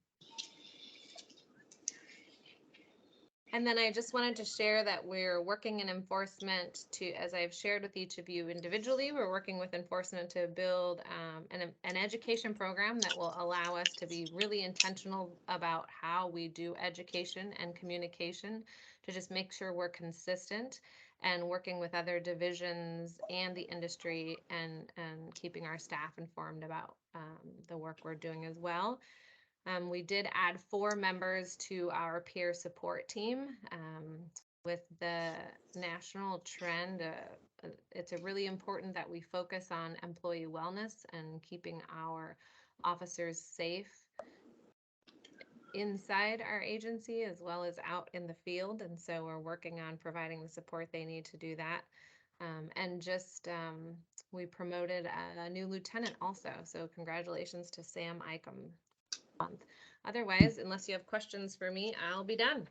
I: And then I just wanted to share that we're working in enforcement as I've shared with each of you individually, we're working with enforcement to build an education program that will allow us to be really intentional about how we do education and communication to just make sure we're consistent and working with other divisions and the industry and keeping our staff informed about the work we're doing as well. We did add 4 members to our peer support team. With the national trend, it's really important that we focus on employee wellness and keeping our officers safe inside our agency as well as out in the field. And so we're working on providing the support they need to do that. We promoted a new lieutenant also. So congratulations to Sam Icom. Otherwise, unless you have questions for me, I'll be done.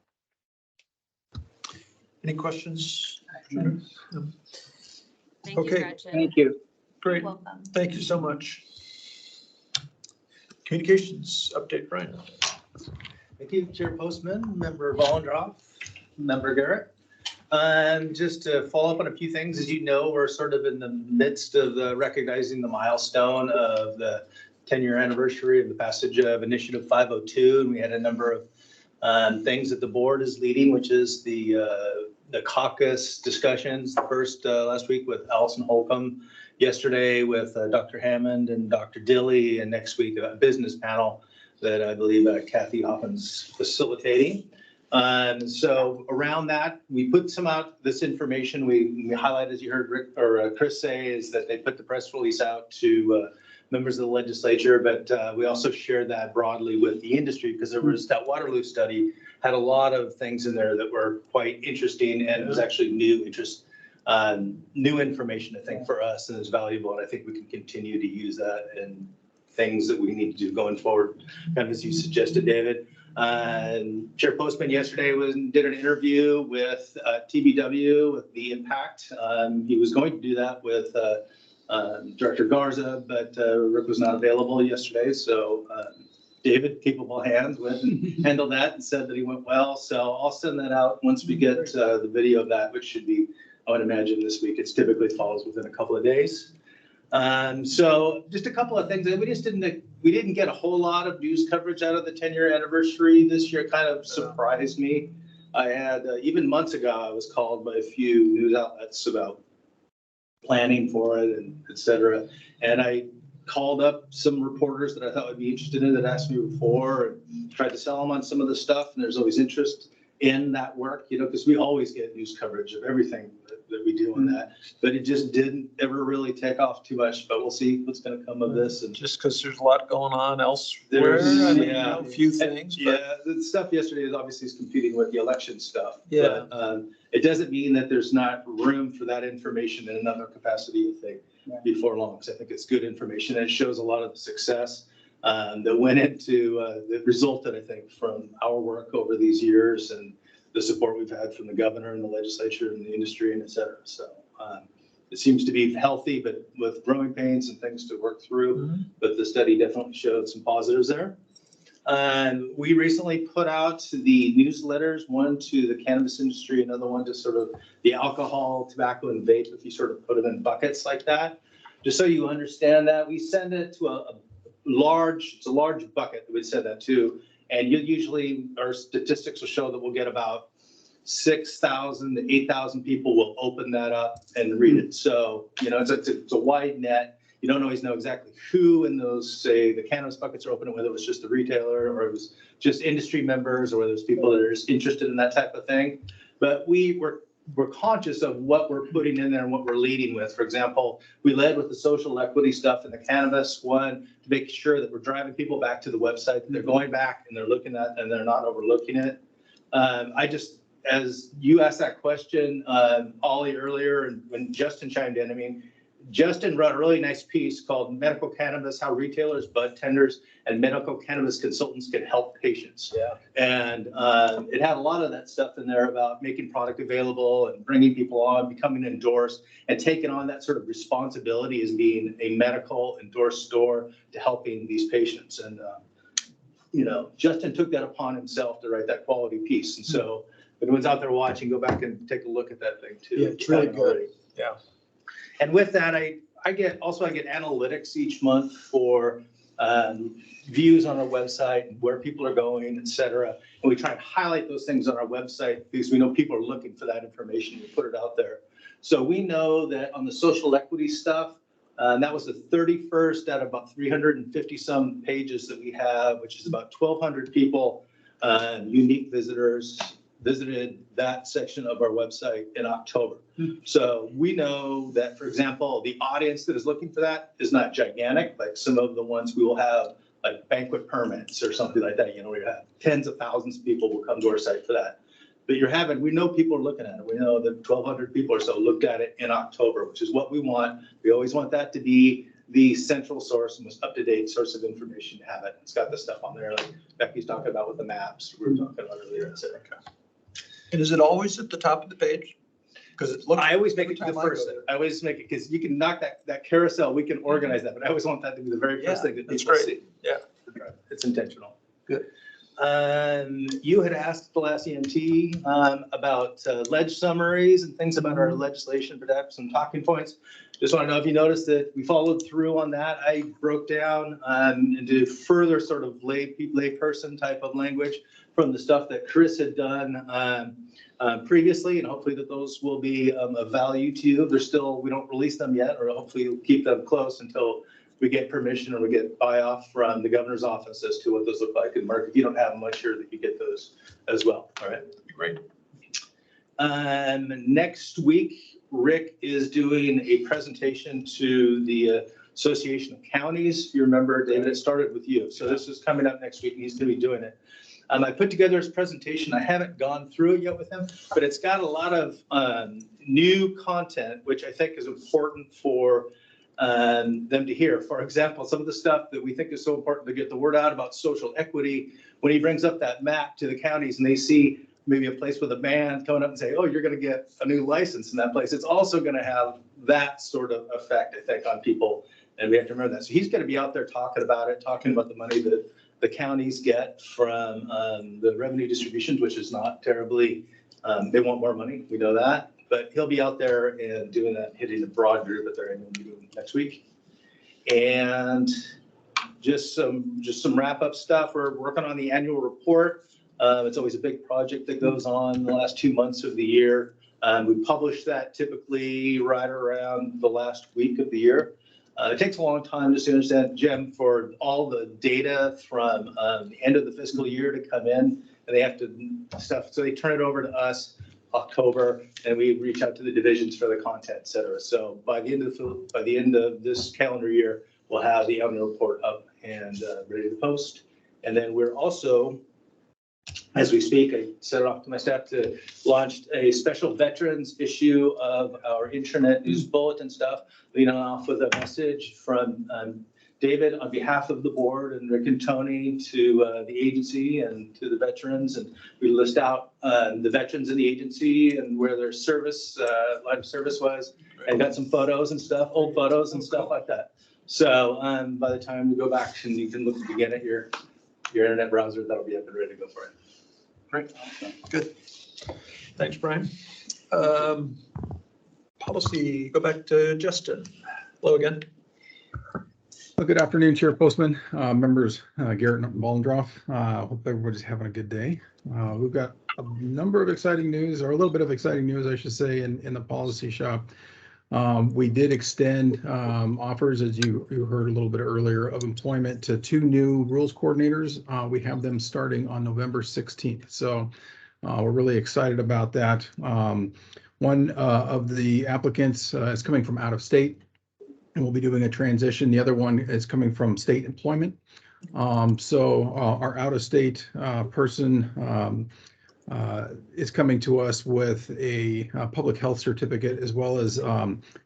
A: Any questions?
F: No.
I: Thank you,
A: Okay.
I: Gretchen.
F: Thank you.
A: Great.
E: You're welcome.
A: Thank you so much. Communications update, Brian.
B: Thank you, Chair Postman, Member Vollendroff, Member Garrett. Just to follow up on a few things, as you know, we're sort of in the midst of recognizing the milestone of the 10-year anniversary of the passage of Initiative 502, and we had a number of things that the board is leading, which is the caucus discussions. The first last week with Allison Holcomb yesterday with Dr. Hammond and Dr. Dilly, and next week a business panel that I believe Kathy Hoffman's facilitating. So around that, we put some out this information. We highlight, as you heard Rick or Chris say, is that they put the press release out to members of the legislature, but we also shared that broadly with the industry because there was that Waterloo study had a lot of things in there that were quite interesting, and it was actually new information, I think, for us, and is valuable. And I think we can continue to use that in things that we need to do going forward, kind of as you suggested, David. Chair Postman yesterday did an interview with TBW with the impact. He was going to do that with Director Garza, but Rick was not available yesterday. So David, capable hands, went and handled that and said that he went well. So I'll send that out once we get the video of that, which should be, I would imagine, this week. It typically follows within a couple of days. So just a couple of things. We didn't get a whole lot of news coverage out of the 10-year anniversary this year. Kind of surprised me. I had, even months ago, I was called by a few news outlets about planning for it and et cetera. And I called up some reporters that I thought would be interested in it, that asked me before, and tried to sell them on some of the stuff. And there's always interest in that work, because we always get news coverage of everything that we do on that, but it just didn't ever really take off too much. But we'll see what's going to come of this. And
A: Just because there's a lot going on elsewhere. I mean, a few things.
B: Yeah, the stuff yesterday is obviously competing with the election stuff.
A: Yeah.
B: But it doesn't mean that there's not room for that information in another capacity, I think, before long. Because I think it's good information, and it shows a lot of the success that went into, that resulted, I think, from our work over these years and the support we've had from the governor and the legislature and the industry and et cetera. So it seems to be healthy, but with growing pains and things to work through. But the study definitely showed some positives there. We recently put out the newsletters, one to the cannabis industry, another one to sort of the alcohol, tobacco, and vape, if you sort of put them in buckets like that. Just so you understand that, we send it to a large bucket that we send that to. And usually our statistics will show that we'll get about 6,000 to 8,000 people will open that up and read it. So, it's a wide net. You don't always know exactly who in those, say, the cannabis buckets are open, whether it was just the retailer or it was just industry members or whether it's people that are just interested in that type of thing. But we're conscious of what we're putting in there and what we're leading with. For example, we led with the social equity stuff in the cannabis one to make sure that we're driving people back to the website, that they're going back and they're looking at and they're not overlooking it. As you asked that question, Ollie, earlier, and when Justin chimed in, I mean, Justin wrote a really nice piece called Medical Cannabis, How Retailers, Bud Tenders, and Medical Cannabis Consultants Can Help Patients. Yeah. And it had a lot of that stuff in there about making product available and bringing people on, becoming endorsed, and taking on that sort of responsibility as being a medical endorsed store to helping these patients. And, Justin took that upon himself to write that quality piece. And so if anyone's out there watching, go back and take a look at that thing too.
A: Yeah, it's really good. Yeah.
B: And with that, I get analytics each month for views on our website and where people are going, et cetera. And we try and highlight those things on our website because we know people are looking for that information. We put it out there. So we know that on the social equity stuff, that was the 31st out of about 350 some pages that we have, which is about 1,200 people, unique visitors visited that section of our website in October. So we know that, for example, the audience that is looking for that is not gigantic, like some of the ones we will have, like banquet permits or something like that. We have tens of thousands of people will come to our site for that. But we know people are looking at it. We know that 1,200 people or so looked at it in October, which is what we want. We always want that to be the central source and most up-to-date source of information to have it. It's got the stuff on there like Becky's talking about with the maps we were talking about earlier, et cetera.
A: And is it always at the top of the page? Because it looks.
B: I always make it the first thing. I always make it because you can knock that carousel. We can organize that, but I always want that to be the very first thing that people see.
A: Yeah,
B: it's intentional.
A: Good.
B: You had asked the last EMT about ledge summaries and things about our legislation, perhaps some talking points. Just want to know if you noticed that we followed through on that. I broke down into further sort of lay person type of language from the stuff that Chris had done previously, and hopefully that those will be of value to you. They're still, we don't release them yet, or hopefully we'll keep them close until we get permission or we get buy-off from the governor's office as to what those look like. And Mark, if you don't have them, make sure that you get those as well. All right.
D: Great.
B: Next week, Rick is doing a presentation to the Association of Counties. You remember, David, it started with you. So this is coming up next week and he's going to be doing it. I put together his presentation. I haven't gone through it yet with him, but it's got a lot of new content, which I think is important for them to hear. For example, some of the stuff that we think is so important to get the word out about social equity, when he brings up that map to the counties and they see maybe a place with a band coming up and say, oh, you're going to get a new license in that place. It's also going to have that sort of effect, I think, on people. And we have to remember that. So he's going to be out there talking about it, talking about the money that the counties get from the revenue distributions, which is not terribly, they want more money. We know that. But he'll be out there and doing that, hitting the broad group at their annual meeting next week. And just some wrap up stuff. We're working on the annual report. It's always a big project that goes on the last 2 months of the year. We publish that typically right around the last week of the year. It takes a long time, just to understand, Jim, for all the data from the end of the fiscal year to come in, and they have to stuff. So they turn it over to us October, and we reach out to the divisions for the content, et cetera. So by the end of this calendar year, we'll have the annual report up and ready to post. And then we're also, as we speak, I set it off to my staff to launch a special veterans issue of our intranet news bulletin stuff, leading off with a message from David on behalf of the board and Rick and Tony to the agency and to the veterans. And we list out the veterans in the agency and where their service, line of service was, and got some photos and stuff, old photos and stuff like that. So by the time we go back and you can look again at your internet browser, that'll be up and ready to go for it.
A: Great, good. Thanks, Brian. Policy, go back to Justin. Hello again.
H: Well, good afternoon, Chair Postman, members, Garrett and Bollendroff. Hope everybody's having a good day. We've got a number of exciting news, or a little bit of exciting news, I should say, in the policy shop. We did extend offers, as you heard a little bit earlier, of employment to 2 new rules coordinators. We have them starting on November 16th. So we're really excited about that. One of the applicants is coming from out of state, and we'll be doing a transition. The other one is coming from state employment. So our out of state person is coming to us with a public health certificate, as well as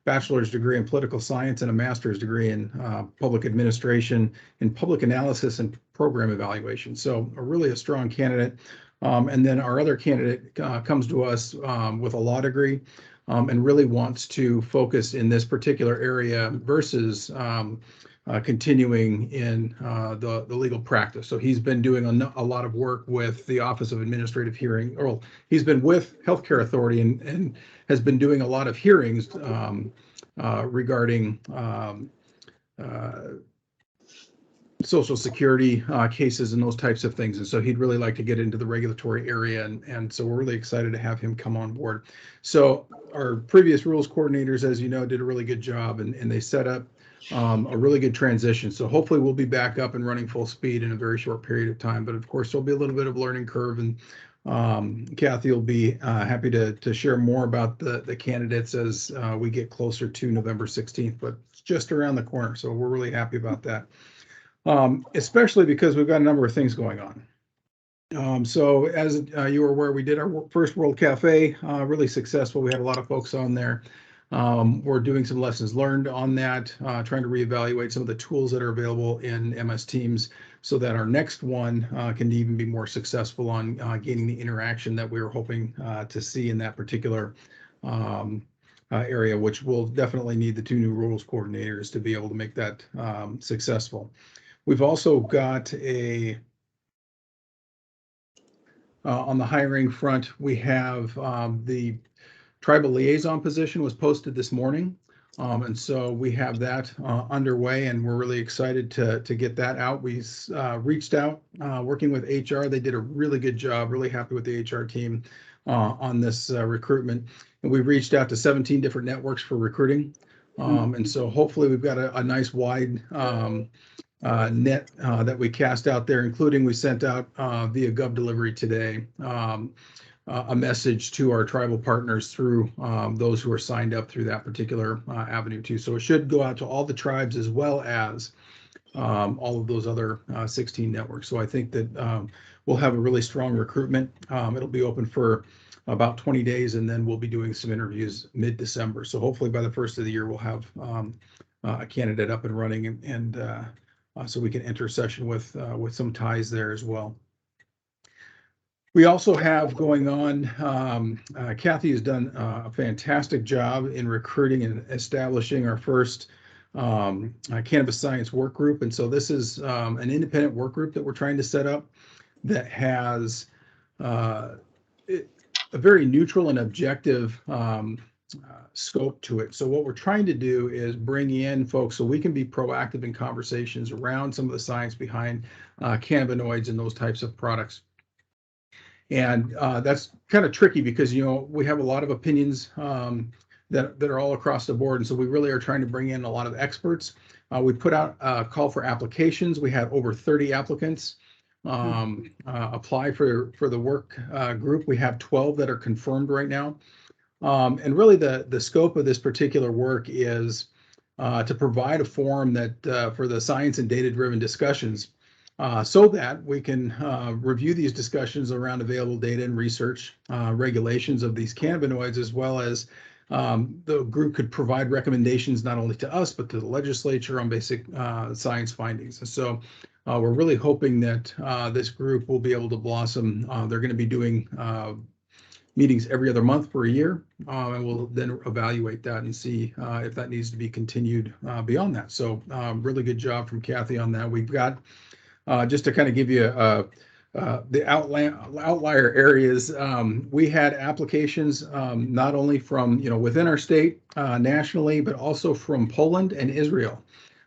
H: bachelor's degree in political science and a master's degree in public administration and public analysis and program evaluation. So really a strong candidate. And then our other candidate comes to us with a law degree and really wants to focus in this particular area versus continuing in the legal practice. So he's been doing a lot of work with the Office of Administrative Hearing, or he's been with Healthcare Authority and has been doing a lot of hearings regarding Social Security cases and those types of things. And so he'd really like to get into the regulatory area. And so we're really excited to have him come on board. So our previous rules coordinators, as you know, did a really good job, and they set up a really good transition. So hopefully we'll be back up and running full speed in a very short period of time. But of course, there'll be a little bit of learning curve, and Kathy will be happy to share more about the candidates as we get closer to November 16th, but it's just around the corner. So we're really happy about that. Especially because we've got a number of things going on. So as you were aware, we did our first World Cafe, really successful. We had a lot of folks on there. We're doing some lessons learned on that, trying to reevaluate some of the tools that are available in MS Teams so that our next one can even be more successful on gaining the interaction that we were hoping to see in that particular area, which will definitely need the 2 new rules coordinators to be able to make that successful. We've also got on the hiring front, we have the tribal liaison position was posted this morning. And so we have that underway, and we're really excited to get that out. We reached out working with HR. They did a really good job, really happy with the HR team. on this recruitment. And we've reached out to 17 different networks for recruiting. And so hopefully we've got a nice wide net that we cast out there, including we sent out via Gov Delivery today a message to our tribal partners through those who are signed up through that particular avenue too. So it should go out to all the tribes as well as all of those other 16 networks. So I think that we'll have a really strong recruitment. It'll be open for about 20 days, and then we'll be doing some interviews mid-December. So hopefully by the first of the year, we'll have a candidate up and running, and so we can enter session with some ties there as well. We also have going on, Kathy has done a fantastic job in recruiting and establishing our first cannabis science work group. And so this is an independent work group that we're trying to set up that has a very neutral and objective scope to it. So what we're trying to do is bring in folks so we can be proactive in conversations around some of the science behind cannabinoids and those types of products. And that's kind of tricky because, you know, we have a lot of opinions that are all across the board. And so we really are trying to bring in a lot of experts. We put out a call for applications. We had over 30 applicants apply for the work group. We have 12 that are confirmed right now. And really the scope of this particular work is to provide a forum that for the science and data-driven discussions so that we can review these discussions around available data and research regulations of these cannabinoids, as well as the group could provide recommendations not only to us, but to the legislature on basic science findings. And so we're really hoping that this group will be able to blossom. They're going to be doing meetings every other month for a year, and we'll then evaluate that and see if that needs to be continued beyond that. So really good job from Kathy on that. We've got, just to kind of give you the outlier areas, we had applications not only from, you know, within our state nationally, but also from Poland and Israel.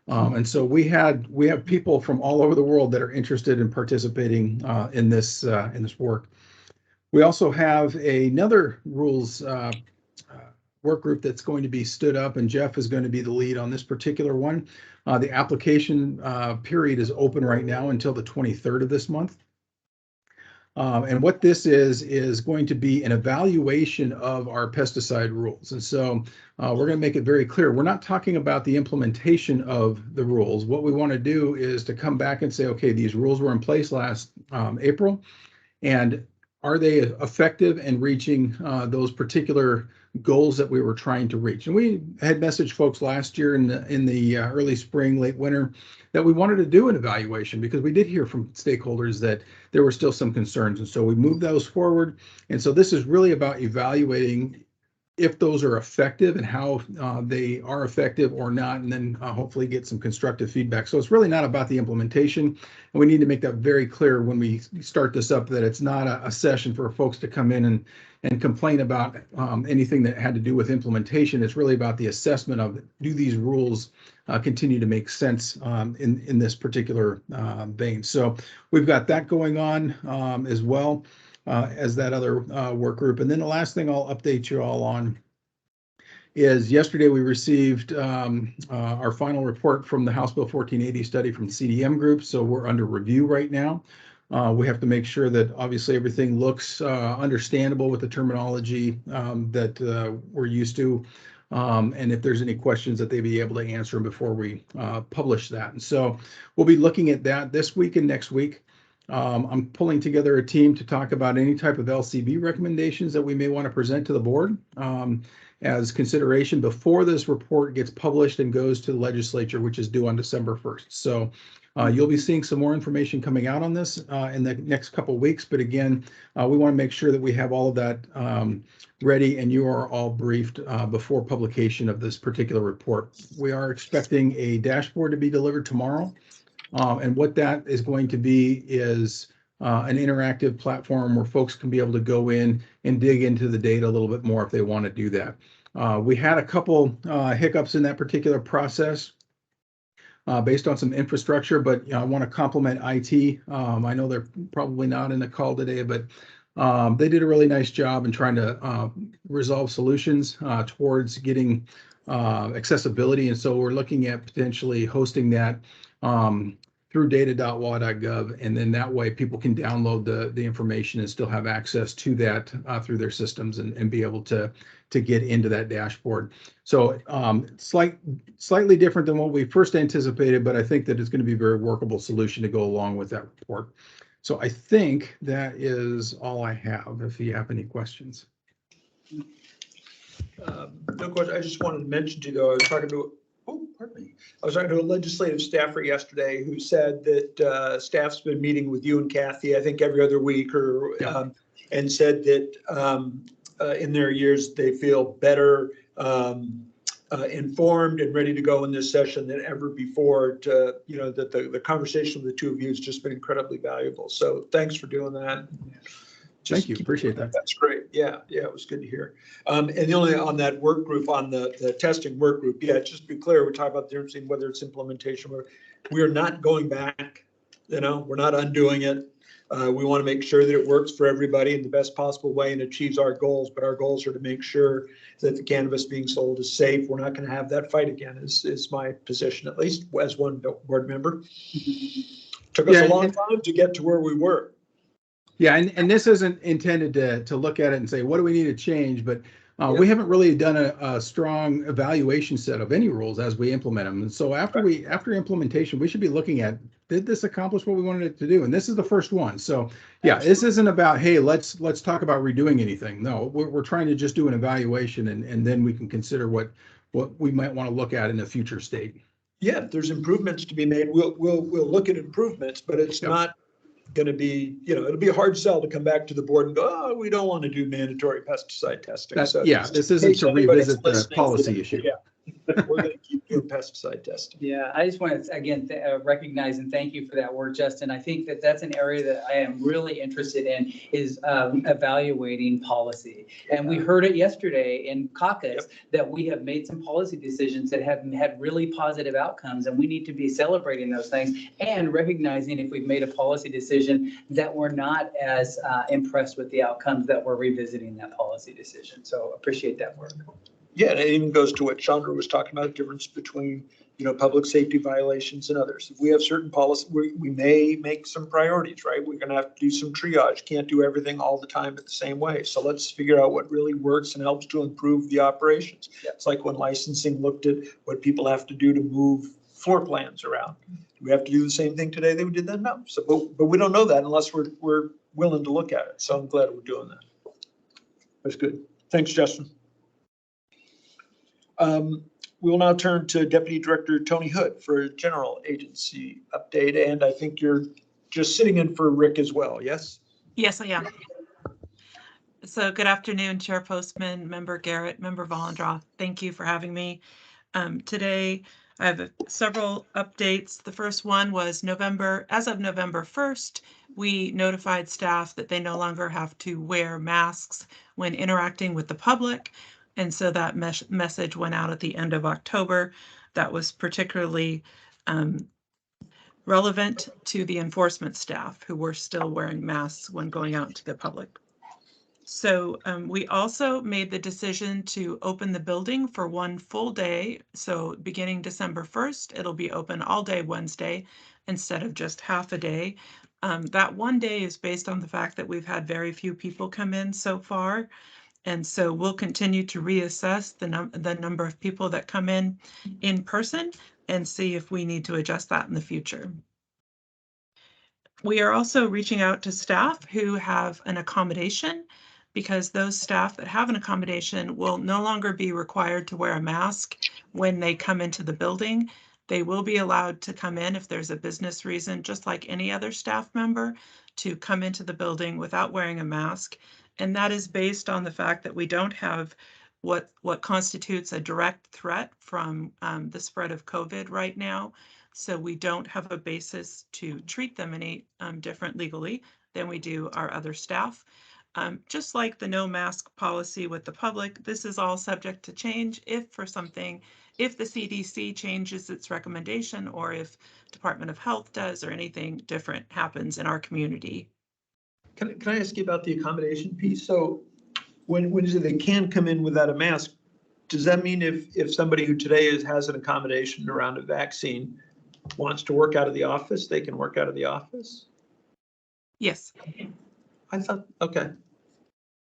H: And so we have people from all over the world that are interested in participating in this work. We also have another rules work group that's going to be stood up, and Jeff is going to be the lead on this particular one. The application period is open right now until the 23rd of this month. And what this is going to be an evaluation of our pesticide rules. And so we're going to make it very clear. We're not talking about the implementation of the rules. What we want to do is to come back and say, okay, these rules were in place last April, and are they effective in reaching those particular goals that we were trying to reach? And we had messaged folks last year in the early spring, late winter, that we wanted to do an evaluation because we did hear from stakeholders that there were still some concerns. And so we moved those forward. And so this is really about evaluating if those are effective and how they are effective or not, and then hopefully get some constructive feedback. So it's really not about the implementation. And we need to make that very clear when we start this up, that it's not a session for folks to come in and complain about anything that had to do with implementation. It's really about the assessment of, do these rules continue to make sense in this particular vein. So we've got that going on as well. As that other work group. And then the last thing I'll update you all on is yesterday we received our final report from the House Bill 1480 study from CDM group. So we're under review right now. We have to make sure that obviously everything looks understandable with the terminology that we're used to. And if there's any questions that they'd be able to answer before we publish that. And so we'll be looking at that this week and next week. I'm pulling together a team to talk about any type of LCB recommendations that we may want to present to the board as consideration before this report gets published and goes to the legislature, which is due on December 1st. So you'll be seeing some more information coming out on this in the next couple of weeks. But again, we want to make sure that we have all of that ready and you are all briefed before publication of this particular report. We are expecting a dashboard to be delivered tomorrow. And what that is going to be is an interactive platform where folks can be able to go in and dig into the data a little bit more if they want to do that. We had a couple hiccups in that particular process based on some infrastructure, but I want to compliment IT. I know they're probably not in the call today, but They did a really nice job in trying to resolve solutions towards getting accessibility. And so we're looking at potentially hosting that through data.wa.gov. And then that way people can download the information and still have access to that through their systems and be able to get into that dashboard. So slightly different than what we first anticipated, but I think that it's going to be a very workable solution to go along with that report. So I think that is all I have, if you have any questions.
A: No question. I just wanted to mention to you, though, I was talking to, I was talking to a legislative staffer yesterday who said that staff's been meeting with you and Kathy, I think every other week, or
H: Yeah.
A: and said that in their years, they feel better informed and ready to go in this session than ever before. To, you know, that the conversation with the two of you has just been incredibly valuable. So thanks for doing that.
H: Thank you. Appreciate that.
A: That's great. Yeah, it was good to hear. And the only on that work group, on the testing work group, just to be clear, we're talking about the difference between whether it's implementation, we are not going back, you know, we're not undoing it. We want to make sure that it works for everybody in the best possible way and achieves our goals, but our goals are to make sure that the cannabis being sold is safe. We're not going to have that fight again, is my position, at least as one board member. Took us a long time to get to where we were.
H: Yeah, and this isn't intended to look at it and say, what do we need to change? But we haven't really done a strong evaluation set of any rules as we implement them. And so after implementation, we should be looking at, did this accomplish what we wanted it to do? And this is the first one. So yeah, this isn't about, hey, let's talk about redoing anything. No, we're trying to just do an evaluation, and then we can consider what we might want to look at in a future state.
A: Yeah, if there's improvements to be made, we'll look at improvements, but it's not going to be, you know, it'll be a hard sell to come back to the board and go, oh, we don't want to do mandatory pesticide testing.
H: This isn't to revisit the policy issue.
A: Yeah, we're going to keep doing pesticide testing.
F: Yeah, I just want to, again, recognize and thank you for that work, Justin. I think that that's an area that I am really interested in, is evaluating policy. And we heard it yesterday in caucus that we have made some policy decisions that have had really positive outcomes, and we need to be celebrating those things and recognizing if we've made a policy decision that we're not as impressed with the outcomes, that we're revisiting that policy decision. So appreciate that work.
A: Yeah, and it even goes to what Chandra was talking about, the difference between, you know, public safety violations and others. If we have certain policies, we may make some priorities, right? We're going to have to do some triage. Can't do everything all the time at the same way. So let's figure out what really works and helps to improve the operations. It's like when licensing looked at what people have to do to move floor plans around. Do we have to do the same thing today that we did then? No. So, but we don't know that unless we're willing to look at it. So I'm glad we're doing that. That's good. Thanks, Justin. We will now turn to Deputy Director Tony Hood for a general agency update. And I think you're just sitting in for Rick as well, yes?
J: Yes, I am. So good afternoon, Chair Postman, Member Garrett, Member Vollendroff. Thank you for having me. Today, I have several updates. The first one was as of November 1st, we notified staff that they no longer have to wear masks when interacting with the public. And so that message went out at the end of October. That was particularly relevant to the enforcement staff who were still wearing masks when going out to the public. So we also made the decision to open the building for one full day. So beginning December 1st, it'll be open all day Wednesday instead of just half a day. That one day is based on the fact that we've had very few people come in so far. And so we'll continue to reassess the number of people that come in person and see if we need to adjust that in the future. We are also reaching out to staff who have an accommodation, because those staff that have an accommodation will no longer be required to wear a mask when they come into the building. They will be allowed to come in if there's a business reason, just like any other staff member, to come into the building without wearing a mask. And that is based on the fact that we don't have what constitutes a direct threat from the spread of COVID right now. So we don't have a basis to treat them any different legally than we do our other staff. Just like the no mask policy with the public, this is all subject to change if the CDC changes its recommendation, or if Department of Health does, or anything different happens in our community.
A: Can I ask you about the accommodation piece? So when you say they can come in without a mask, does that mean if somebody who today has an accommodation around a vaccine wants to work out of the office, they can work out of the office?
J: Yes.
A: I thought, okay.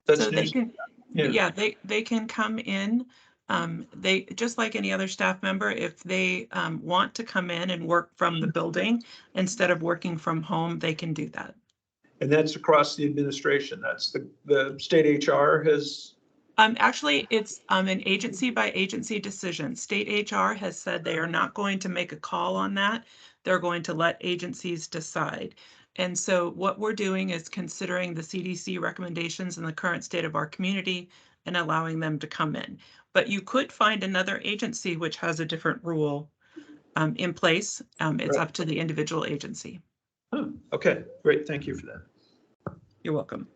A: That's
J: So they
A: news.
J: can,
A: Yeah,
J: yeah, they can come in. They, just like any other staff member, if they want to come in and work from the building instead of working from home, they can do that.
A: and that's across the administration. That's the state HR has,
J: Actually, it's an agency by agency decision. State HR has said they are not going to make a call on that. They're going to let agencies decide. And so what we're doing is considering the CDC recommendations in the current state of our community and allowing them to come in. But you could find another agency which has a different rule in place. It's
A: Right.
J: up to the individual agency.
A: okay, great. Thank you for that.
J: You're welcome.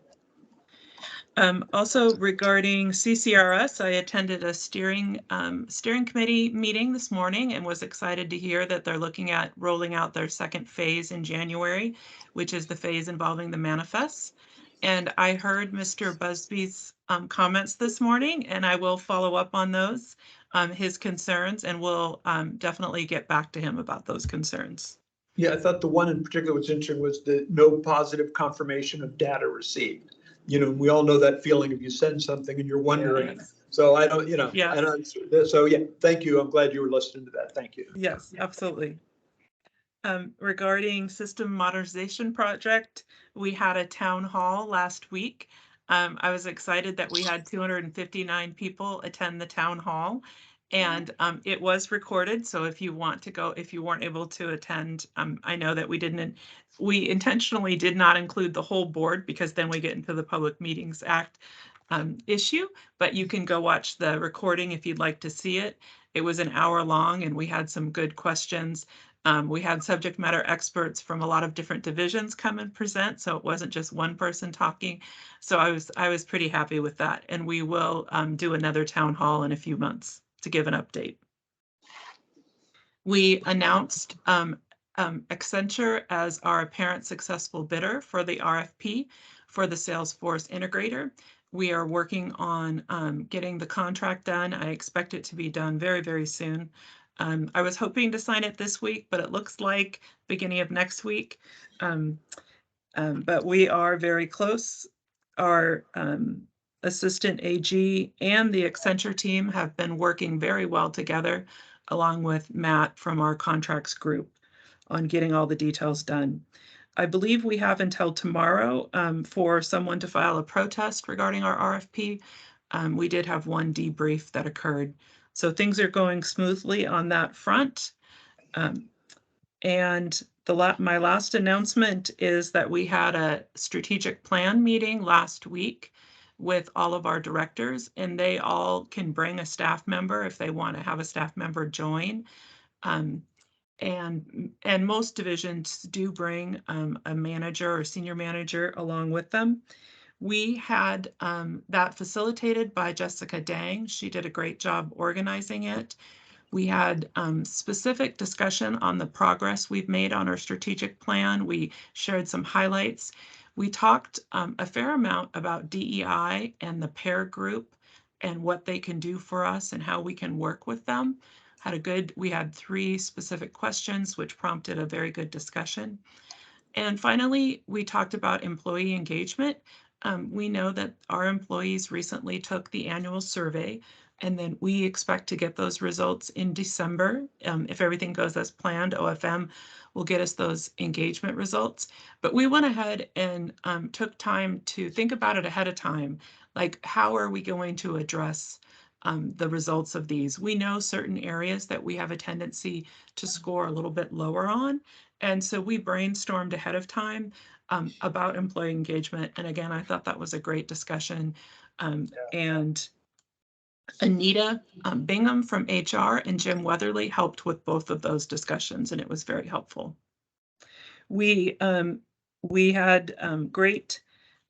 J: Also regarding CCRS, I attended a steering committee meeting this morning and was excited to hear that they're looking at rolling out their second phase in January, which is the phase involving the manifests. And I heard Mr. Busby's comments this morning, and I will follow up on those, his concerns, and we'll definitely get back to him about those concerns.
A: Yeah, I thought the one in particular was interesting was the no positive confirmation of data received. You know, we all know that feeling if you send something and you're wondering.
J: Yes.
A: So I don't,
J: Yes.
A: so yeah, thank you. I'm glad you were listening to that. Thank you.
J: Yes, absolutely. Regarding system modernization project, we had a town hall last week. I was excited that we had 259 people attend the town hall, and it was recorded. So if you want to go, if you weren't able to attend, I know that we intentionally did not include the whole board because then we get into the Public Meetings Act issue, but you can go watch the recording if you'd like to see it. It was an hour long and we had some good questions. We had subject matter experts from a lot of different divisions come and present, so it wasn't just one person talking. So I was pretty happy with that, and we will do another town hall in a few months to give an update. We announced Accenture as our apparent successful bidder for the RFP for the Salesforce integrator. We are working on getting the contract done. I expect it to be done very, very soon. I was hoping to sign it this week, but it looks like beginning of next week. But we are very close. Our assistant AG and the Accenture team have been working very well together, along with Matt from our contracts group, on getting all the details done. I believe we have until tomorrow for someone to file a protest regarding our RFP. We did have one debrief that occurred. So things are going smoothly on that front. And my last announcement is that we had a strategic plan meeting last week with all of our directors, and they all can bring a staff member if they want to have a staff member join. And most divisions do bring a manager or senior manager along with them. We had that facilitated by Jessica Dang. She did a great job organizing it. We had specific discussion on the progress we've made on our strategic plan. We shared some highlights. We talked a fair amount about DEI and the pair group and what they can do for us and how we can work with them. We had 3 specific questions, which prompted a very good discussion. And finally, we talked about employee engagement. We know that our employees recently took the annual survey, and then we expect to get those results in December. If everything goes as planned, OFM will get us those engagement results. But we went ahead and took time to think about it ahead of time, like how are we going to address the results of these? We know certain areas that we have a tendency to score a little bit lower on. And so we brainstormed ahead of time about employee engagement. And again, I thought that was a great discussion. And Anita Bingham from HR and Jim Weatherly helped with both of those discussions, and it was very helpful. We had great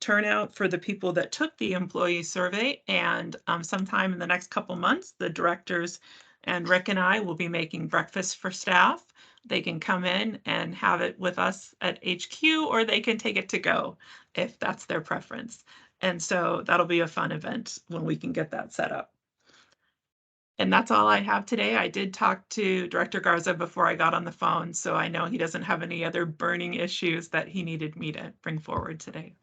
J: turnout for the people that took the employee survey, and sometime in the next couple months, the directors and Rick and I will be making breakfast for staff they can come in and have it with us at HQ, or they can take it to go if that's their preference. And so that'll be a fun event when we can get that set up. And that's all I have today. I did talk to Director Garza before I got on the phone, so I know he doesn't have any other burning issues that he needed me to bring forward today.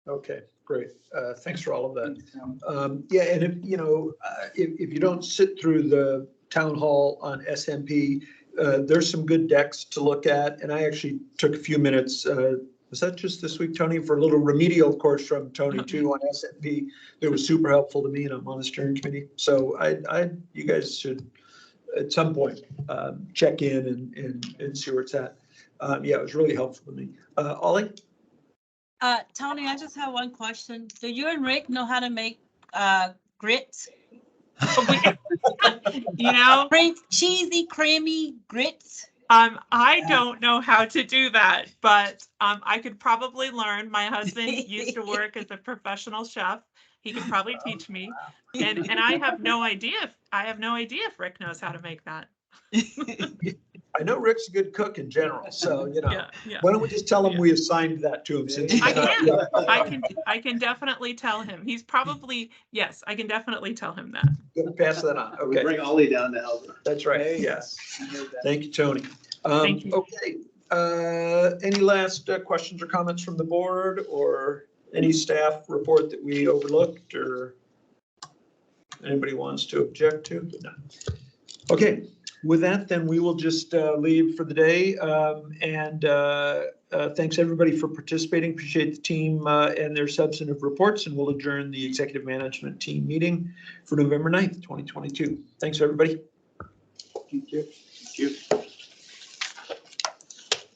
A: Okay, great. Thanks for all of that. Yeah, and if, you know, if you don't sit through the town hall on SMP, there's some good decks to look at. And I actually took a few minutes, was that just this week, Tony, for a little remedial course from Tony too on SMP. That was super helpful to me and I'm on the steering committee. So you guys should at some point check in and see where it's at. Yeah, it was really helpful to me. Ollie?
E: Tony, I just have one question. Do you and Rick know how to make grits?
J: You know,
E: Cheesy, creamy grits?
J: I don't know how to do that, but I could probably learn. My husband used to work as a professional chef. He could probably teach me. And I have no idea if Rick knows how to make that.
A: I know Rick's a good cook in general, so, you know,
J: Yeah.
A: why don't we just tell him we assigned that to him since he's
J: I can definitely tell him. He's probably, yes, I can definitely tell him that.
A: Gonna pass that on.
B: We
A: Okay,
B: bring Ollie down to help.
A: that's right. Yes. Thank you, Tony.
J: Thank you.
A: Okay, any last questions or comments from the board or any staff report that we overlooked or anybody wants to object to? No. Okay. With that, then we will just leave for the day. Thanks everybody for participating. Appreciate the team and their substantive reports, and we'll adjourn the executive management team meeting for November 9th, 2022. Thanks, everybody.
B: Thank you. Thank you.